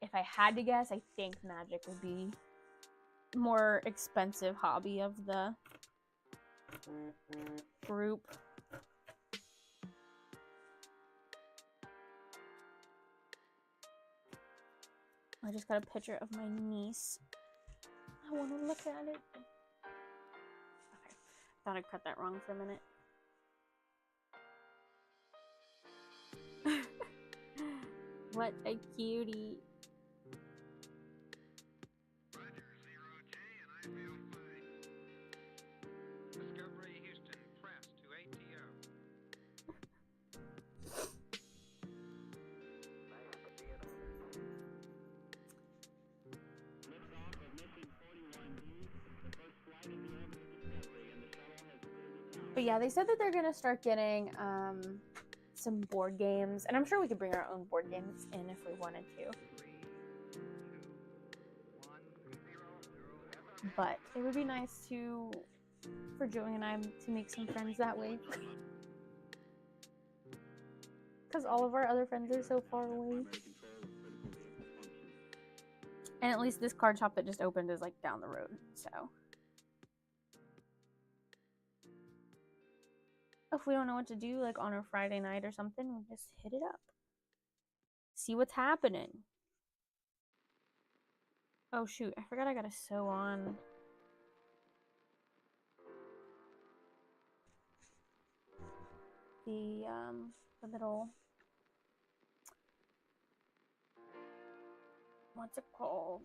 if I had to guess, I think Magic would be more expensive hobby of the group. I just got a picture of my niece. I want to look at it. Okay, thought I cut that wrong for a minute. What a cutie. But yeah, they said that they're gonna start getting some board games, and I'm sure we could bring our own board games in if we wanted to. But it would be nice for Joey and I to make some friends that way. Because all of our other friends are so far away. And at least this card shop that just opened is like down the road, so. If we don't know what to do, like on a Friday night or something, we'll just hit it up. See what's happening. Oh shoot, I forgot I gotta sew on. The little, what's it called?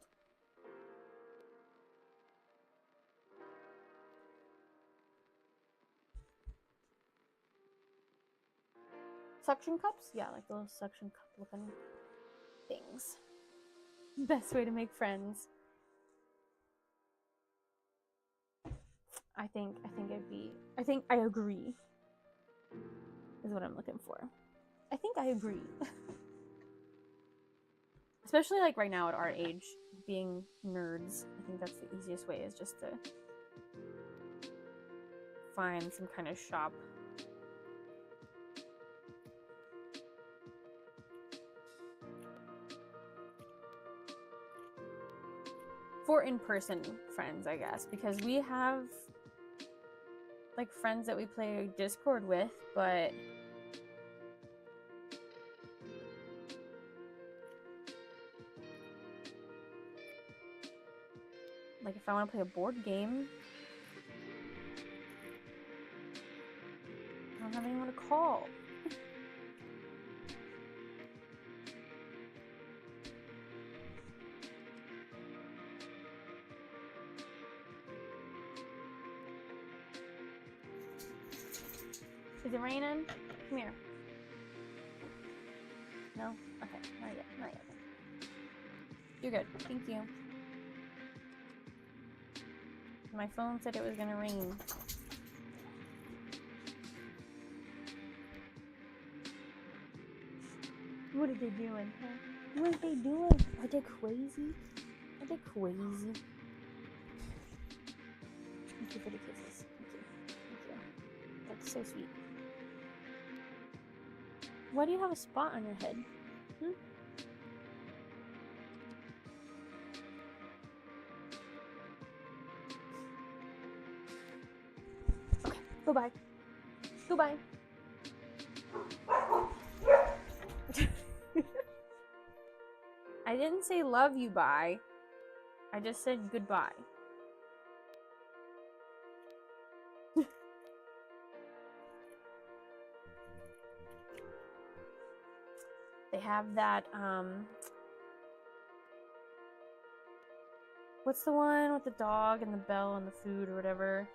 Suction cups? Yeah, like those suction cup looking things. Best way to make friends. I think I agree. Is what I'm looking for. I think I agree. Especially like right now at our age, being nerds, I think that's the easiest way, is just to find some kind of shop. For in-person friends, I guess, because we have like friends that we play Discord with, but like if I want to play a board game, I don't have anyone to call. Is it raining? Come here. No? Okay, not yet, not yet. You're good, thank you. My phone said it was gonna rain. What are they doing, huh? What are they doing? Are they crazy? Are they crazy? Thank you for the kisses. Thank you. Thank you. That's so sweet. Why do you have a spot on your head? Hmm? Okay, goodbye. Goodbye. I didn't say love you bye. I just said goodbye. They have that, what's the one with the dog and the bell and the food or whatever?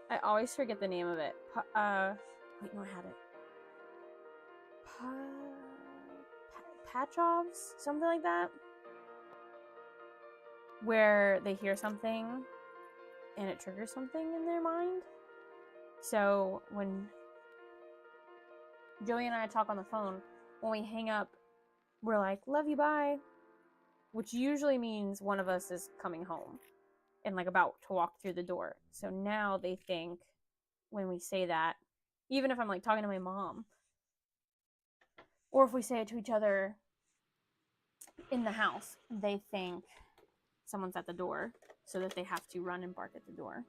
I always forget the name of it. Wait, no, I had it. Patchovs? Something like that? Where they hear something and it triggers something in their mind. So when Joey and I talk on the phone, when we hang up, we're like, love you, bye. Which usually means one of us is coming home and like about to walk through the door. So now they think when we say that, even if I'm like talking to my mom, or if we say it to each other in the house, they think someone's at the door so that they have to run and bark at the door.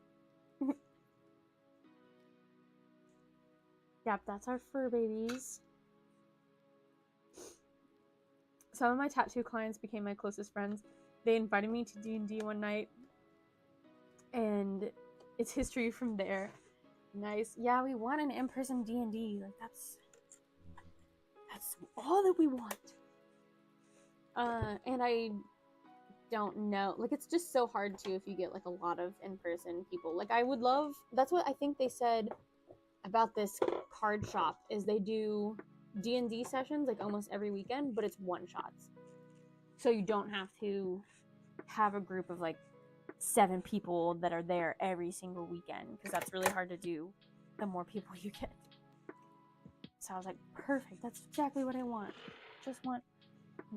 Yep, that's our fur babies. Some of my tattoo clients became my closest friends. They invited me to D&D one night, and it's history from there. Nice. Yeah, we want an in-person D&D. Like, that's all that we want. And I don't know. Like, it's just so hard, too, if you get, like, a lot of in-person people. Like, I would love... That's what I think they said about this card shop, is they do D&D sessions, like, almost every weekend, but it's one-shots. So you don't have to have a group of, like, 7 people that are there every single weekend, because that's really hard to do the more people you get. So I was like, perfect, that's exactly what I want. Just want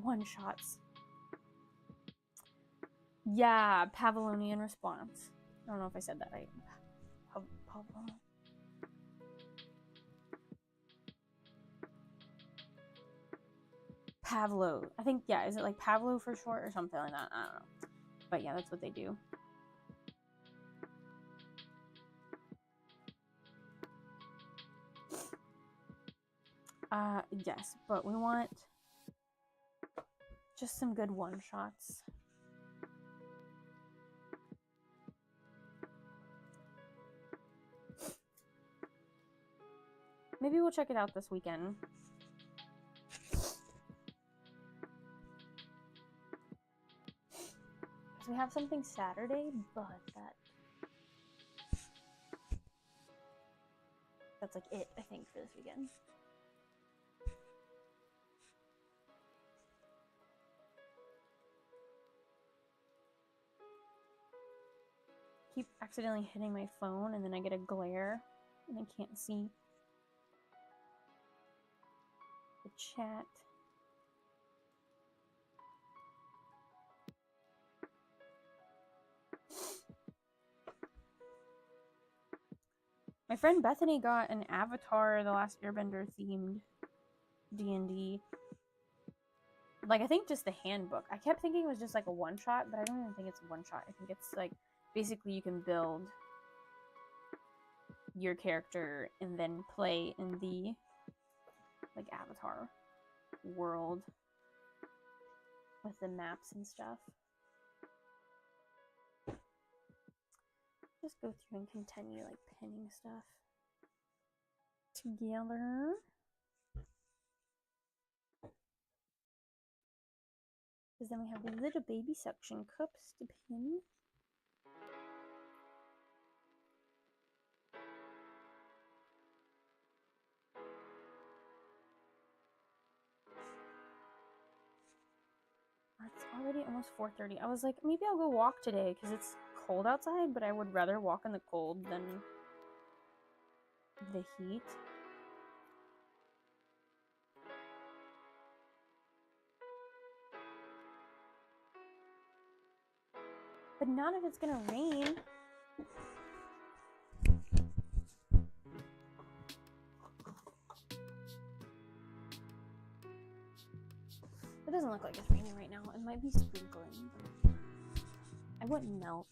one-shots. Yeah, Pavlonian response. I don't know if I said that right. Pavlo. I think, yeah, is it like Pavlo for short or something like that? I don't know. But yeah, that's what they do. Yes, but we want just some good one-shots. Maybe we'll check it out this weekend. We have something Saturday, but that's like it, I think, for this weekend. Keep accidentally hitting my phone and then I get a glare and I can't see the chat. My friend Bethany got an Avatar The Last Airbender themed D&D. Like, I think just the handbook. I kept thinking it was just like a one-shot, but I don't even think it's a one-shot. I think it's like, basically you can build your character and then play in the, like, Avatar world with the maps and stuff. Just go through and continue, like, pinning stuff together. Because then we have the little baby suction cups to pin. It's already almost 4:30. I was like, maybe I'll go walk today because it's cold outside, but I would rather walk in the cold than the heat. But not if it's gonna rain. It doesn't look like it's raining right now. It might be sprinkling. I wouldn't melt.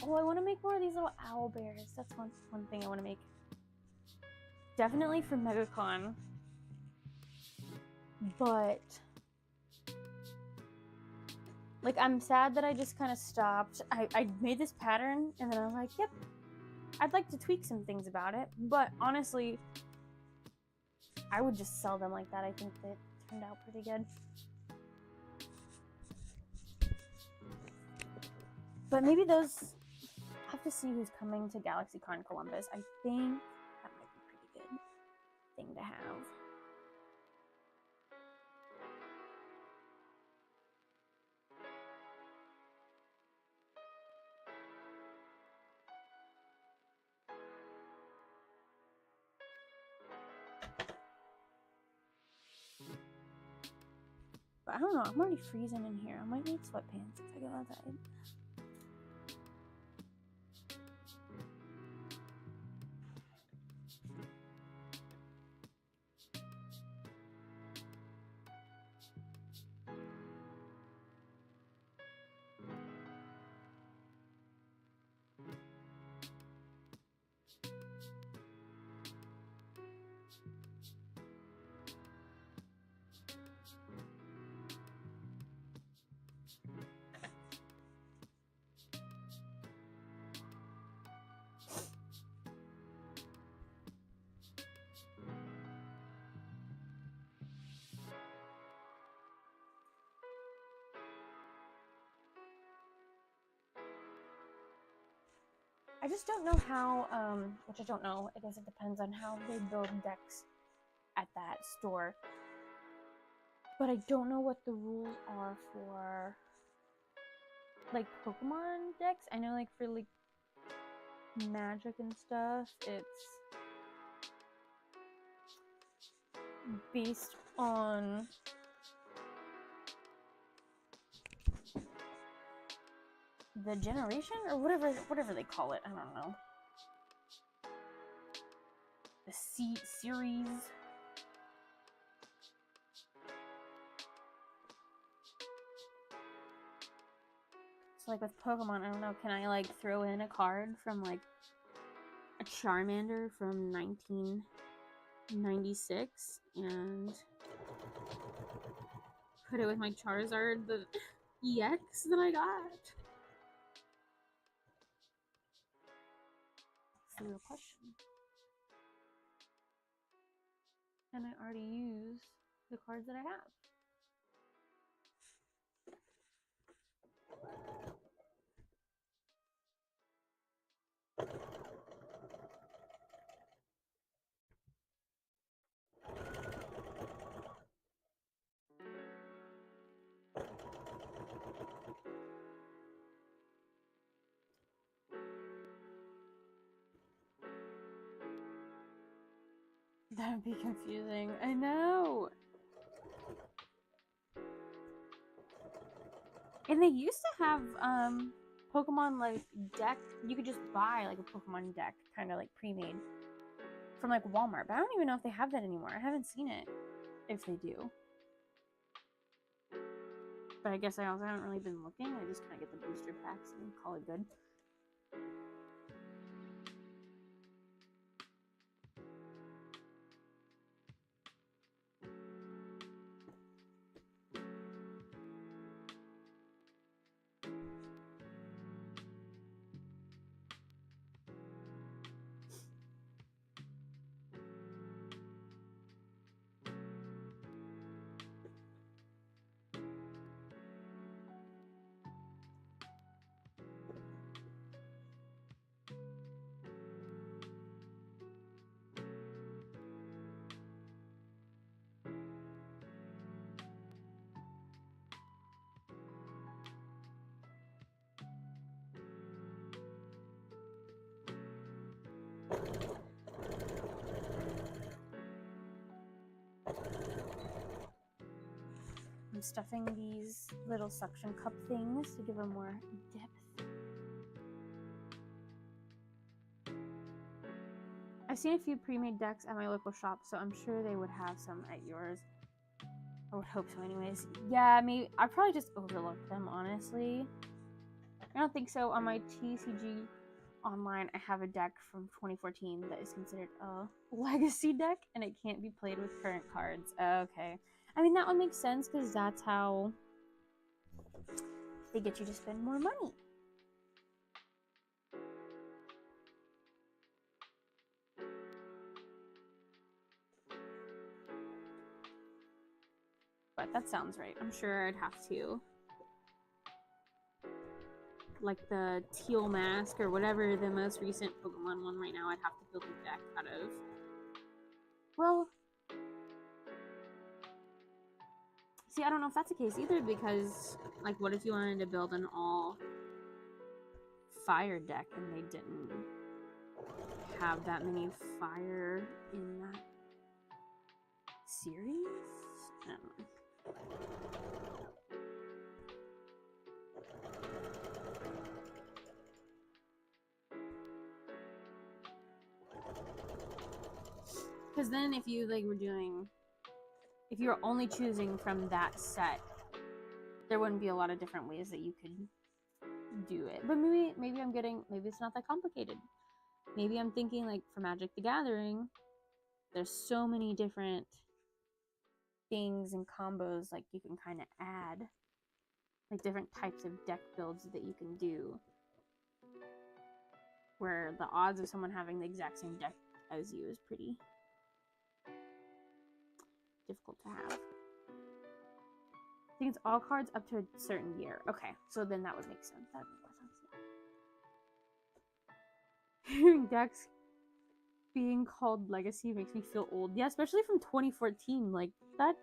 Oh, I want to make more of these little owl bears. That's one thing I want to make. Definitely for MegaCon. But like, I'm sad that I just kind of stopped. I made this pattern and then I was like, yep, I'd like to tweak some things about it. But honestly, I would just sell them like that. I think that turned out pretty good. But maybe those, I'll have to see who's coming to GalaxyCon Columbus. I think that might be a pretty good thing to have. But I don't know, I'm already freezing in here. I might need sweatpants if I go outside. I just don't know how, which I don't know, I guess it depends on how they build decks at that store. But I don't know what the rules are for, like, Pokemon decks. I know, like, for, like, Magic and stuff, it's based on the generation or whatever they call it. I don't know. The series. So like with Pokemon, I don't know, can I like throw in a card from like a Charmander from 1996 and put it with my Charizard, the EX that I got? That's the real question. And I already use the cards that I have. That would be confusing. I know. And they used to have Pokemon like deck. You could just buy like a Pokemon deck, kind of like pre-made from like Walmart. But I don't even know if they have that anymore. I haven't seen it. If they do. But I guess I also haven't really been looking. I just kind of get the booster packs and call it good. I'm stuffing these little suction cup things to give them more depth. I've seen a few pre-made decks at my local shop, so I'm sure they would have some at yours. I would hope so anyways. Yeah, maybe I probably just overlooked them, honestly. I don't think so. On my TCG online, I have a deck from 2014 that is considered a legacy deck, and it can't be played with current cards. Okay. I mean, that would make sense, because that's how they get you to spend more money. But that sounds right. I'm sure I'd have to. Like the teal mask or whatever the most recent Pokemon one right now, I'd have to build a deck out of. Well, see, I don't know if that's the case either, because, like, what if you wanted to build an all fire deck and they didn't have that many fire in that series? I don't know. Because then if you like were doing, if you were only choosing from that set, there wouldn't be a lot of different ways that you could do it. But maybe I'm getting, maybe it's not that complicated. Maybe I'm thinking, like, for Magic the Gathering, there's so many different things and combos, like, you can kind of add, like, different types of deck builds that you can do, where the odds of someone having the exact same deck as you is pretty difficult to have. I think it's all cards up to a certain year. Okay, so then that would make sense. That makes sense. Hearing decks being called Legacy makes me feel old. Yeah, especially from 2014. Like, that.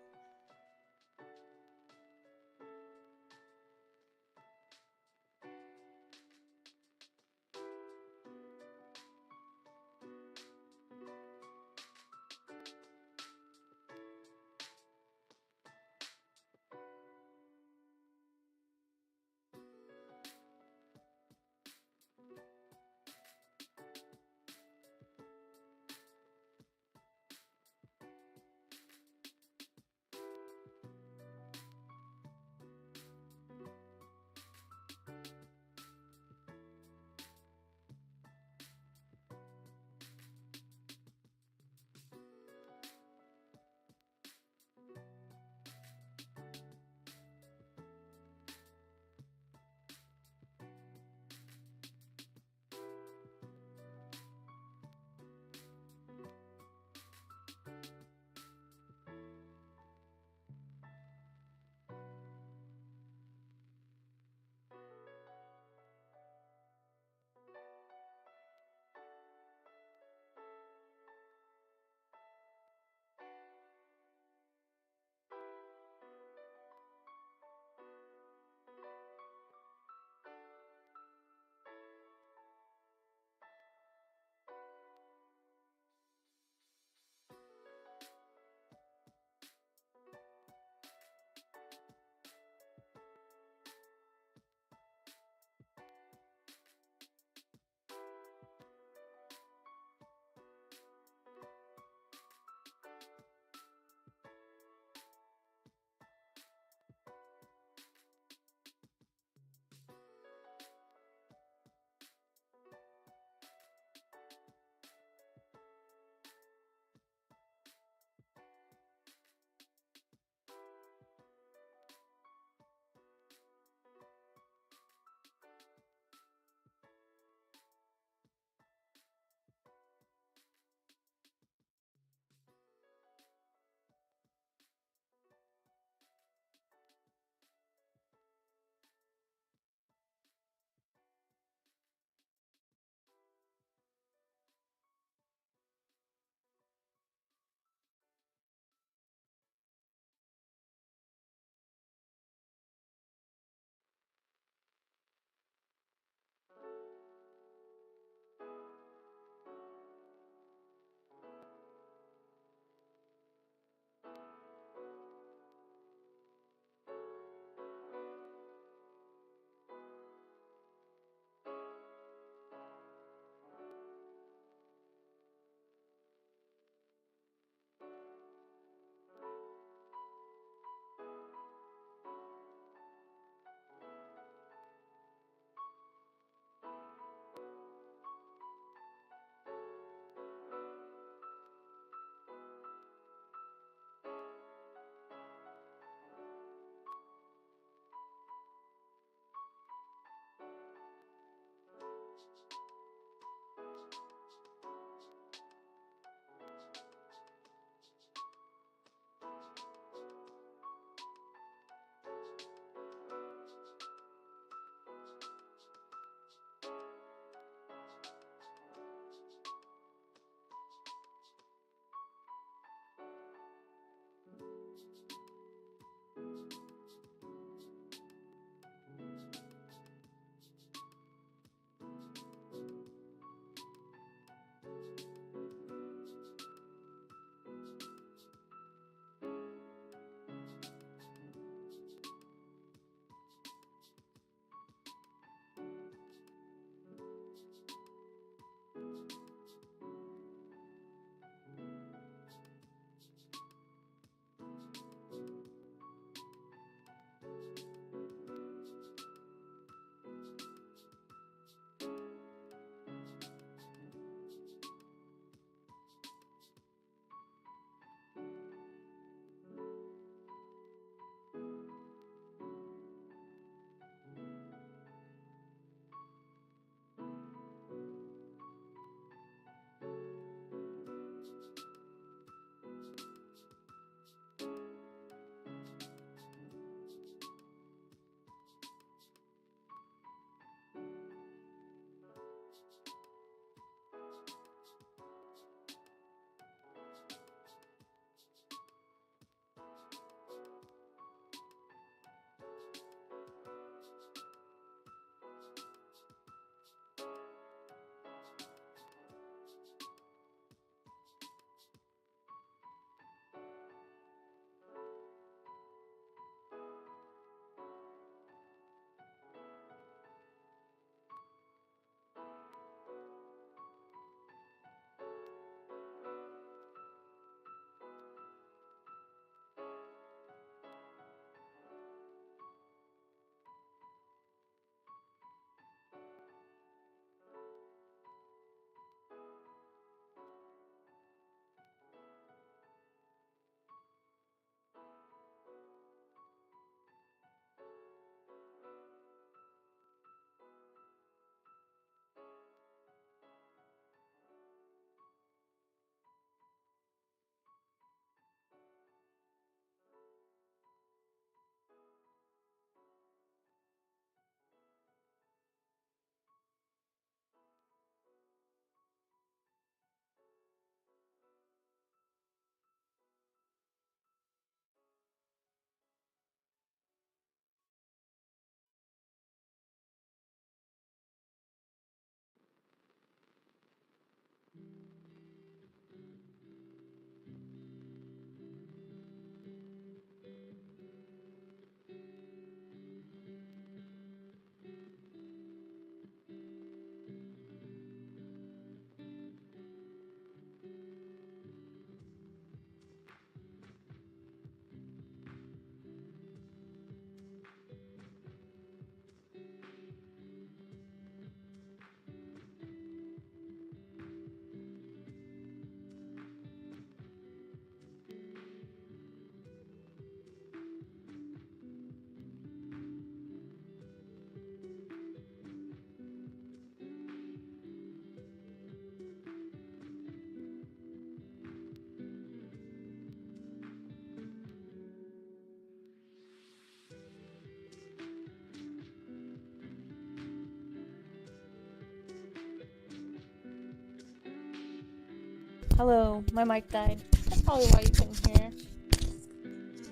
Hello, my mic died. That's probably why you couldn't hear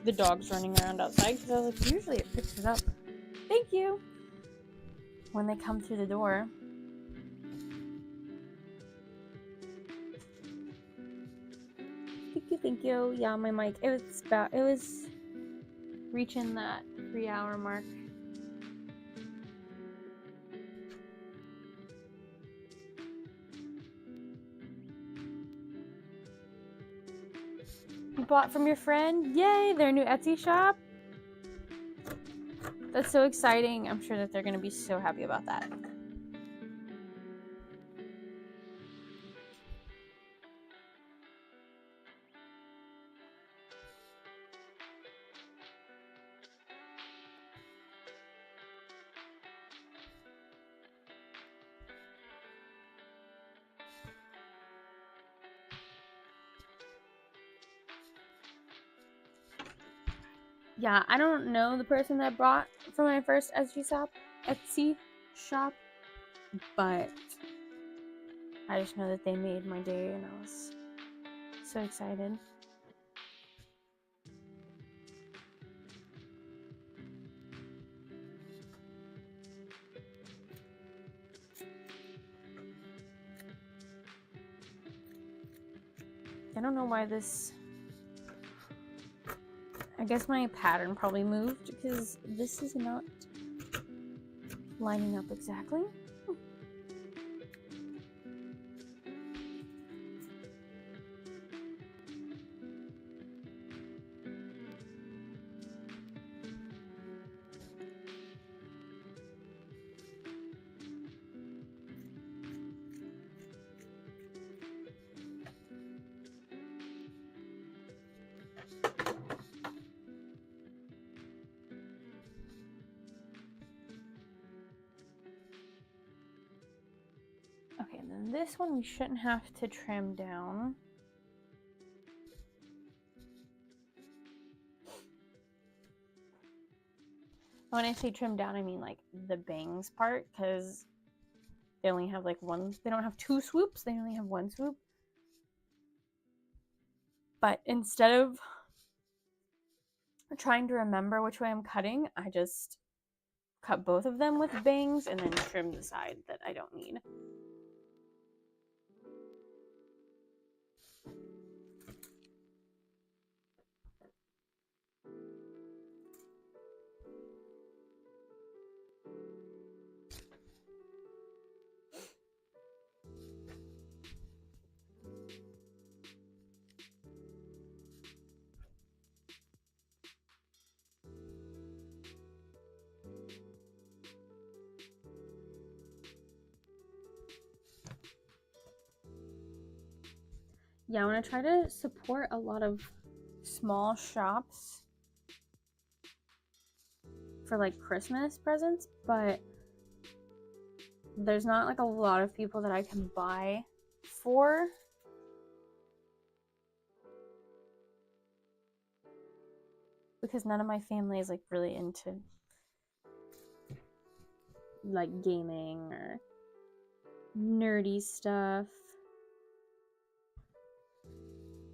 the dogs running around outside, because I was like, usually it picks it up. Thank you! When they come through the door. Thank you. Yeah, my mic, it was reaching that 3-hour mark. You bought from your friend? Yay, their new Etsy shop. That's so exciting. I'm sure that they're going to be so happy about that. Yeah, I don't know the person that bought from my first Etsy shop, but I just know that they made my day and I was so excited. I don't know why this... I guess my pattern probably moved because this is not lining up exactly. Okay, and then this one we shouldn't have to trim down. When I say trim down, I mean like the bangs part, because they only have like one, they don't have 2 swoops, they only have 1 swoop. But instead of trying to remember which way I'm cutting, I just cut both of them with bangs and then trim the side that I don't need. Yeah, I want to try to support a lot of small shops for like Christmas presents, but there's not like a lot of people that I can buy for. Because none of my family is like really into like gaming or nerdy stuff.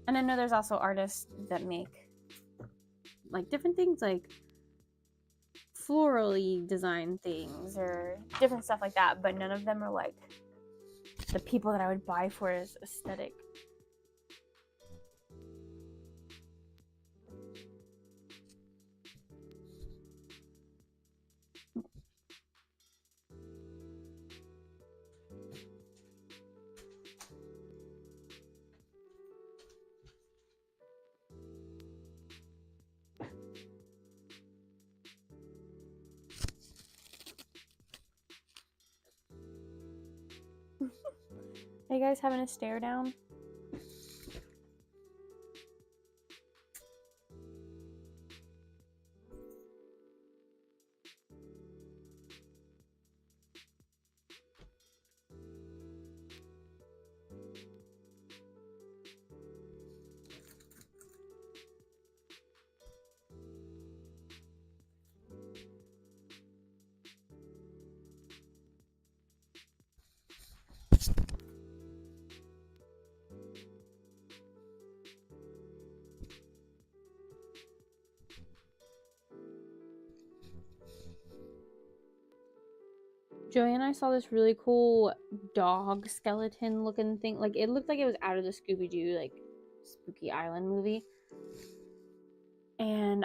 And I know there's also artists that make like different things, like florally designed things or different stuff like that, but none of them are like the people that I would buy for as aesthetic. Are you guys having a stare down? Joey and I saw this really cool dog skeleton looking thing. Like, it looked like it was out of the Scooby-Doo, like, Spooky Island movie. And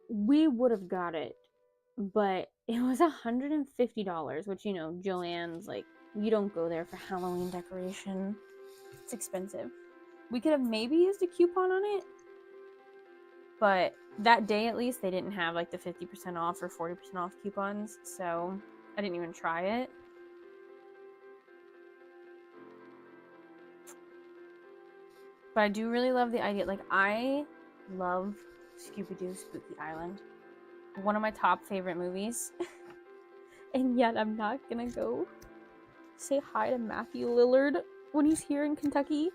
we would have got it, but it was $150, which, you know, Joann's, like, you don't go there for Halloween decoration. It's expensive. We could have maybe used a coupon on it, but that day at least they didn't have like the 50% off or 40% off coupons, so I didn't even try it. But I do really love the idea. Like, I love Scooby-Doo Spooky Island. One of my top favorite movies. And yet I'm not gonna go say hi to Matthew Lillard when he's here in Kentucky.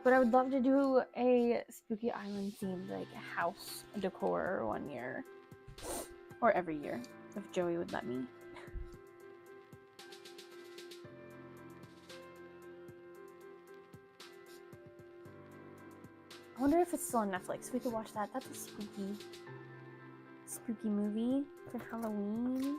But I would love to do a Spooky Island themed, like, house decor one year. Or every year, if Joey would let me. I wonder if it's still on Netflix. We could watch that. That's a spooky movie for Halloween.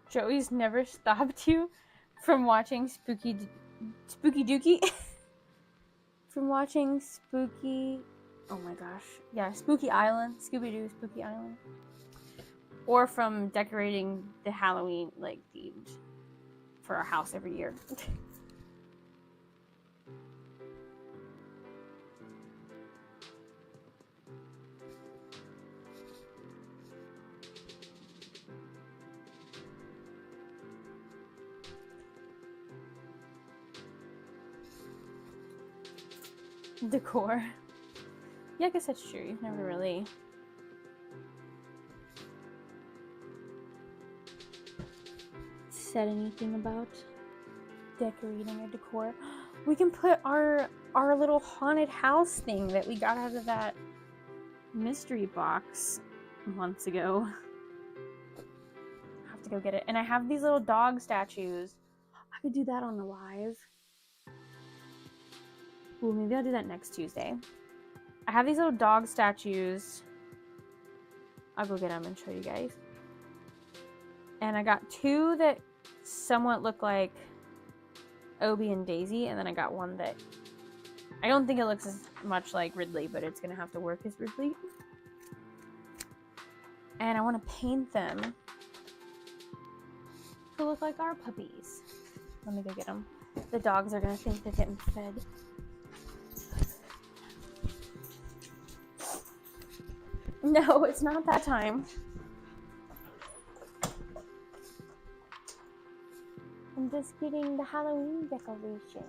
Joey's never stopped you from watching Spooky Dookie? From watching Spooky... Oh my gosh. Yeah, Spooky Island. Scooby-Doo Spooky Island. Or from decorating the Halloween, like, themed for our house every year. Decor. Yeah, I guess that's true. You've never really... said anything about decorating or decor. We can put our little haunted house thing that we got out of that mystery box months ago. I have to go get it. And I have these little dog statues. I could do that on the live. Ooh, maybe I'll do that next Tuesday. I have these little dog statues. I'll go get them and show you guys. And I got two that somewhat look like Obie and Daisy, and then I got one that I don't think it looks as much like Ridley, but it's gonna have to work as Ridley. And I want to paint them to look like our puppies. Let me go get them. The dogs are gonna think they're getting fed. No, it's not that time. I'm just getting the Halloween decoration.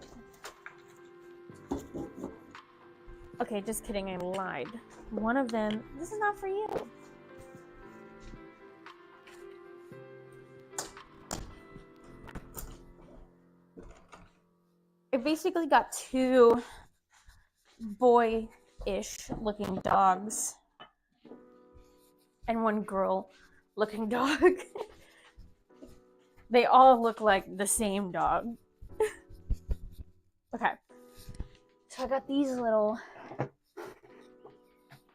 Okay, just kidding, I lied. One of them, this is not for you. I basically got two boy-ish looking dogs and one girl-looking dog. They all look like the same dog. Okay. So I got these little...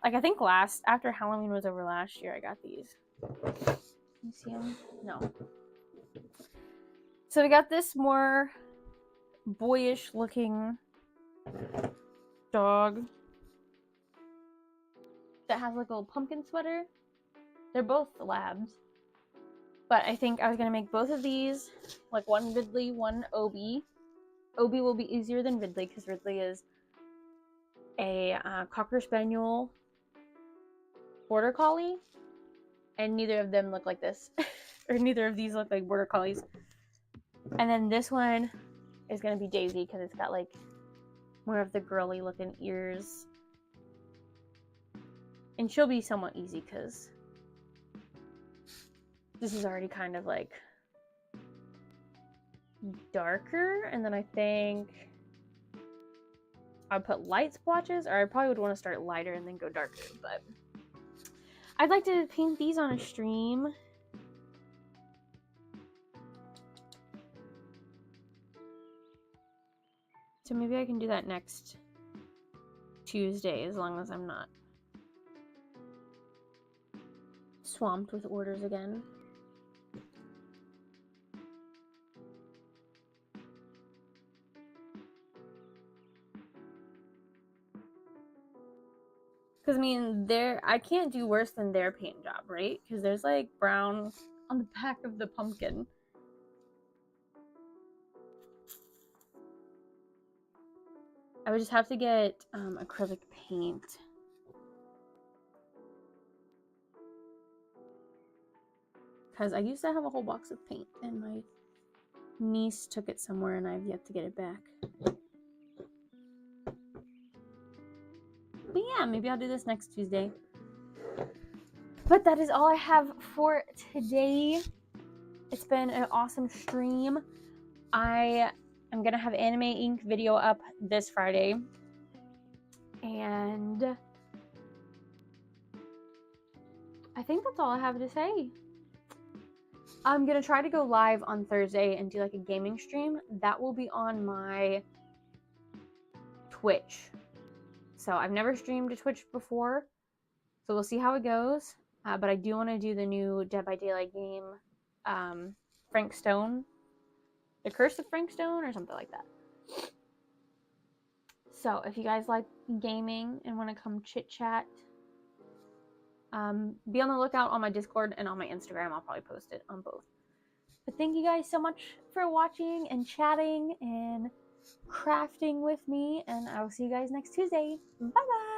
Like, I think after Halloween was over last year, I got these. Can you see them? No. So we got this more boyish looking dog that has like a little pumpkin sweater. They're both labs. But I think I was going to make both of these, like one Ridley, one Obie. Obie will be easier than Ridley because Ridley is a Cocker Spaniel Border Collie. And neither of them look like this. Or neither of these look like Border Collies. And then this one is going to be Daisy because it's got like more of the girly looking ears. And she'll be somewhat easy because this is already kind of like darker, and then I think I'd put light splotches, or I probably would want to start lighter and then go darker, but I'd like to paint these on a stream. So maybe I can do that next Tuesday, as long as I'm not swamped with orders again. Because, I mean, I can't do worse than their paint job, right? Because there's, like, brown on the back of the pumpkin. I would just have to get acrylic paint. Because I used to have a whole box of paint, and my niece took it somewhere, and I've yet to get it back. But yeah, maybe I'll do this next Tuesday. But that is all I have for today. It's been an awesome stream. I am going to have Anime Inc. video up this Friday. And I think that's all I have to say. I'm going to try to go live on Thursday and do like a gaming stream. That will be on my Twitch. So I've never streamed to Twitch before. So we'll see how it goes. But I do want to do the new Dead by Daylight game, Frank Stone. The Curse of Frank Stone or something like that. So if you guys like gaming and want to come chit chat, be on the lookout on my Discord and on my Instagram. I'll probably post it on both. But thank you guys so much for watching and chatting and crafting with me. And I will see you guys next Tuesday. Bye bye.